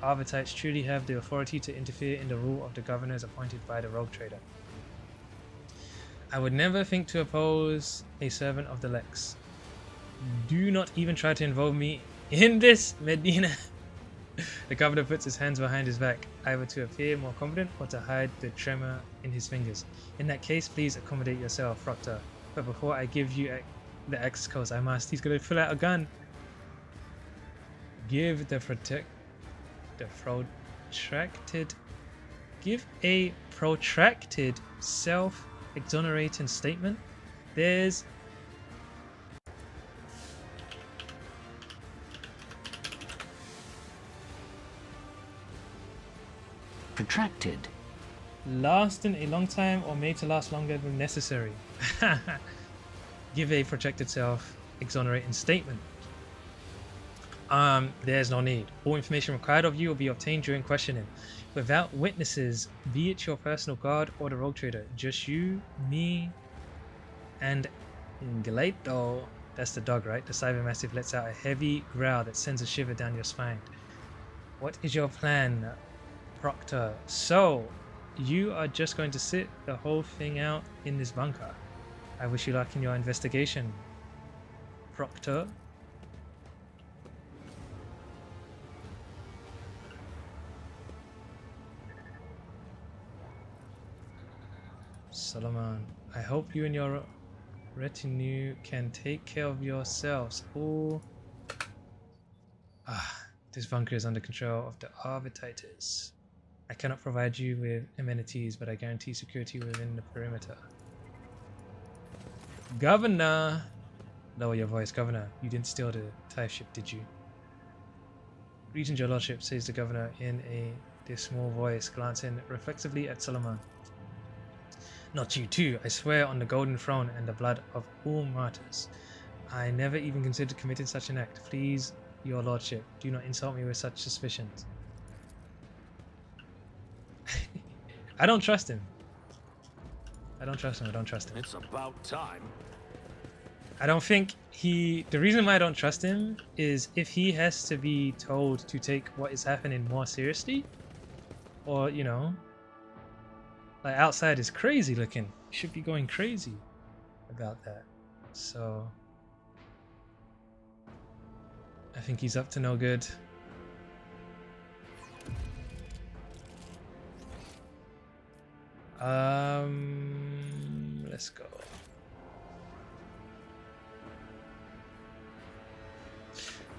Arvitites truly have the authority to interfere in the rule of the governors appointed by the rogue trader? I would never think to oppose a servant of the Lex. Do not even try to involve me in this, Medina. The governor puts his hands behind his back, either to appear more confident or to hide the tremor in his fingers. In that case, please accommodate yourself, Proctor. But before I give you the access codes, I must. He's going to pull out a gun. Give a protracted self-exonerating statement. There's Protracted. lasting a long time or made to last longer than necessary. Give a protracted self-exonerating statement. There's no need. All information required of you will be obtained during questioning. Without witnesses, be it your personal guard or the rogue trader, just you, me, and Galeto. That's the dog, right? The cybermassive lets out a heavy growl that sends a shiver down your spine. What is your plan, Proctor? So, you are just going to sit the whole thing out in this bunker. I wish you luck in your investigation, Proctor. Solomon, I hope you and your retinue can take care of yourselves. Oh, this bunker is under control of the Arbitrators. I cannot provide you with amenities, but I guarantee security within the perimeter. Governor! Lower your voice, Governor. You didn't steal the TIE ship, did you? Greetings, your lordship, says the governor in a dismal voice, glancing reflexively at Solomon. Not you too, I swear on the golden throne and the blood of all martyrs. I never even considered committing such an act. Please, your lordship, do not insult me with such suspicions. I don't trust him. I don't trust him. It's about time. I don't think the reason why I don't trust him is if he has to be told to take what is happening more seriously, or, you know, like outside is crazy looking. He should be going crazy about that. So I think he's up to no good. Let's go.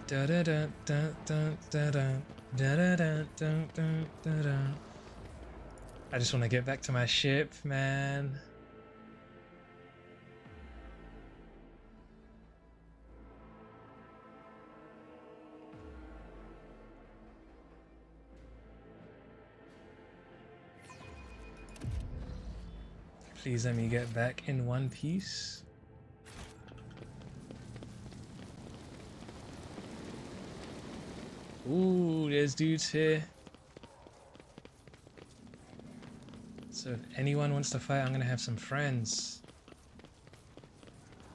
Da da da da da da da da da da da da. I just want to get back to my ship, man. Please let me get back in one piece. Ooh, there's dudes here. So if anyone wants to fight, I'm gonna have some friends.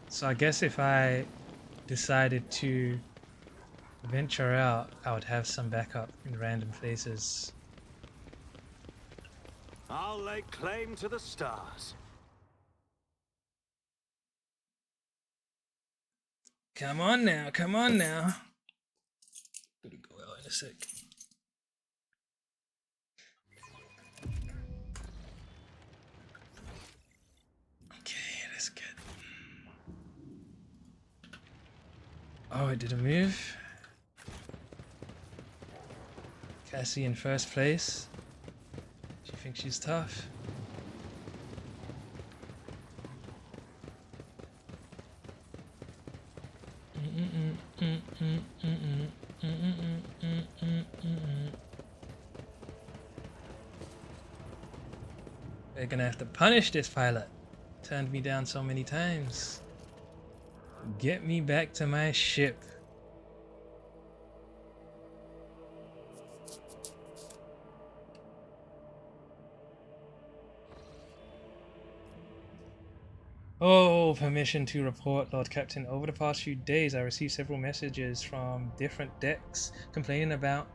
So I guess if I decided to venture out, I would have some backup in random places. I'll lay claim to the stars. Come on now, come on now. Gonna go out in a sec. Okay, let's get. Oh, it didn't move. Cassie in first place. She thinks she's tough. They're gonna have to punish this pilot. Turned me down so many times. Get me back to my ship. Oh, permission to report, Lord Captain. Over the past few days, I received several messages from different decks complaining about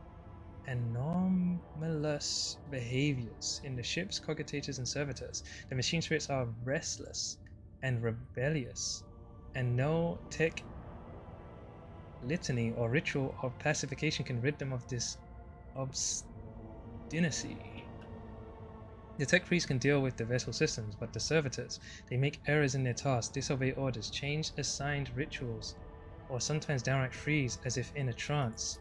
anomalous behaviors in the ships, cogitators, and servitors. The machine spirits are restless and rebellious, and no tech litany or ritual of pacification can rid them of this obstinacy. The tech priests can deal with the vessel systems, but the servitors, they make errors in their tasks, disobey orders, change assigned rituals, or sometimes downright freeze as if in a trance.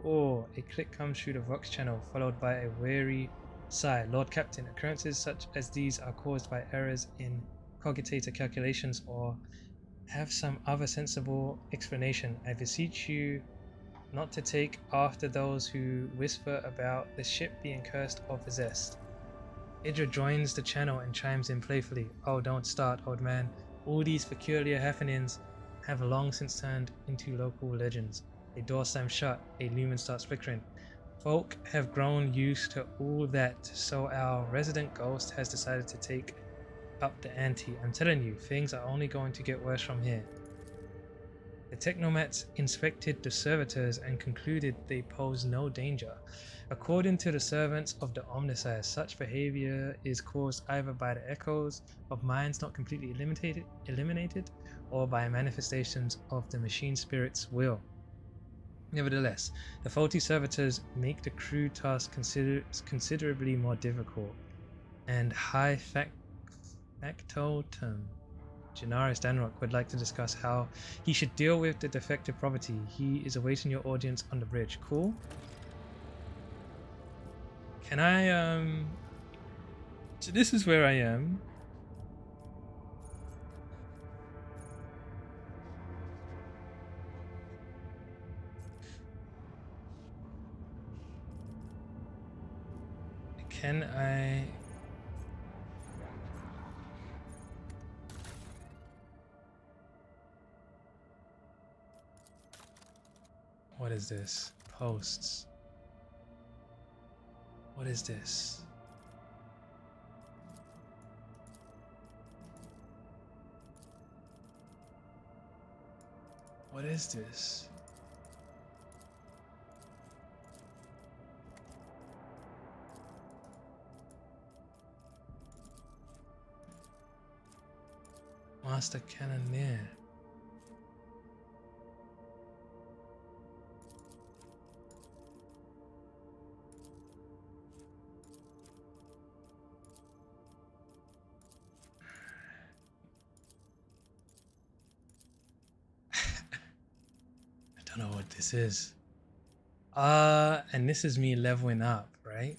Or a click comes through the Vox channel, followed by a weary sigh. Lord Captain, occurrences such as these are caused by errors in cogitator calculations or have some other sensible explanation. I beseech you not to take after those who whisper about the ship being cursed or possessed. Idra joins the channel and chimes in playfully. Oh, don't start, old man. All these peculiar happenings have long since turned into local legends. A door slams shut, a lumen starts flickering. Folk have grown used to all that, so our resident ghost has decided to take up the ante. I'm telling you, things are only going to get worse from here. The technomats inspected the servitors and concluded they pose no danger. According to the servants of the Omnissiah, such behavior is caused either by the echoes of minds not completely eliminated or by manifestations of the machine spirit's will. Nevertheless, the faulty servitors make the crew task considerably more difficult, and high factotum Janaris Danrock would like to discuss how he should deal with the defective property. He is awaiting your audience on the bridge. Cool. Can I so this is where I am. Can I What is this? Posts. What is this? What is this? Master Cannoneer. I don't know what this is. And this is me leveling up, right?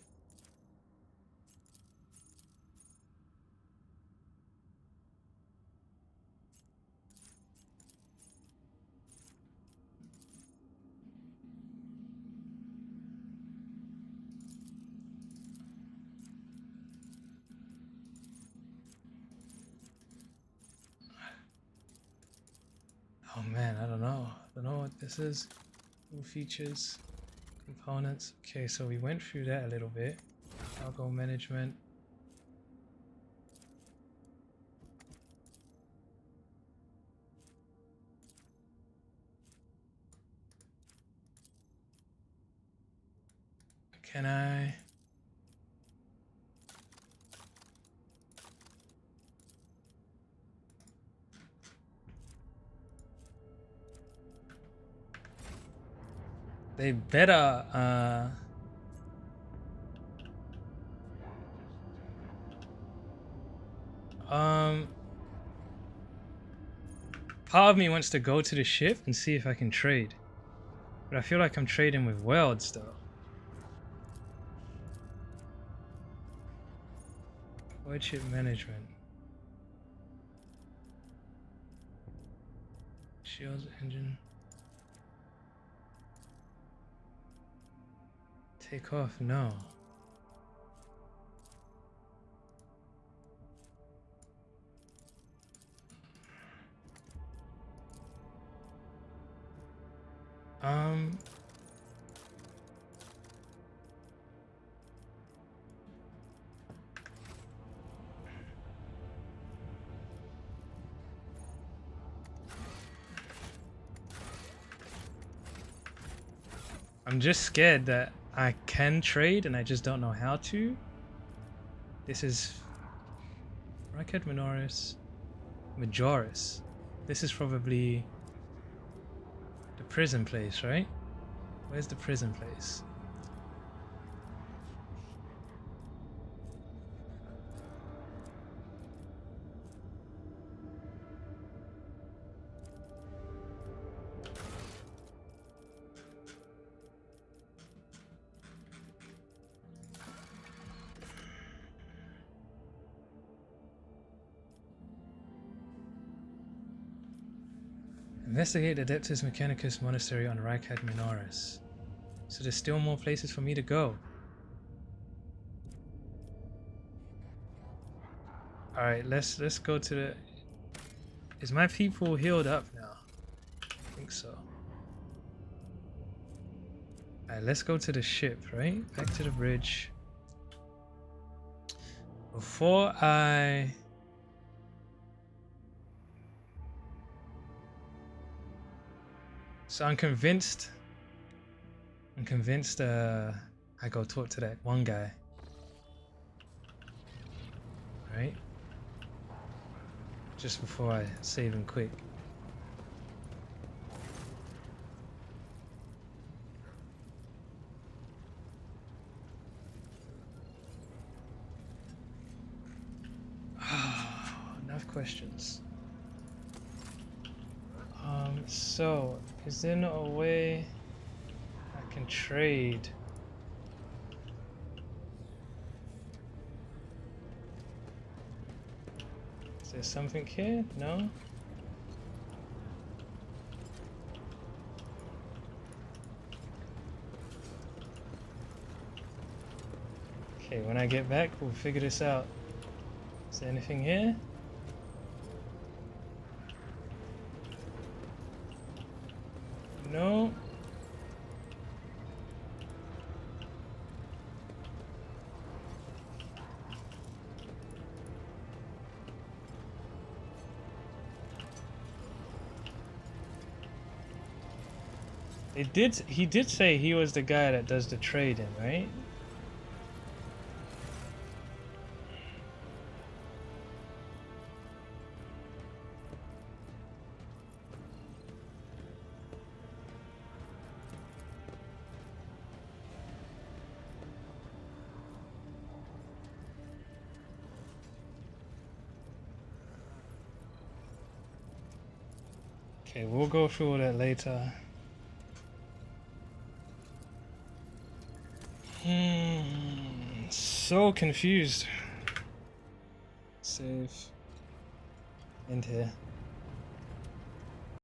Oh man, I don't know. I don't know what this is. New features, components. Okay, so we went through that a little bit. Cargo management. Can I? They better part of me wants to go to the ship and see if I can trade. But I feel like I'm trading with worlds though. Void ship management. Shields engine. Take off, no. I'm just scared that I can trade and I just don't know how to. This is Racket Minoris Majoris. This is probably the prison place, right? Where's the prison place? Investigate the Adeptus Mechanicus Monastery on Rakat Minoris. So there's still more places for me to go. Alright, let's go to the... Is my people healed up now? I think so. Alright, let's go to the ship, right? Back to the bridge. Before I... So I'm convinced I go talk to that one guy. Right? Just before I save him quick. Enough questions. So, is there not a way I can trade? Is there something here? No? Okay, when I get back, we'll figure this out. Is there anything here? No. He did say he was the guy that does the trading, right? Okay, we'll go through all that later. So confused. Save. End here.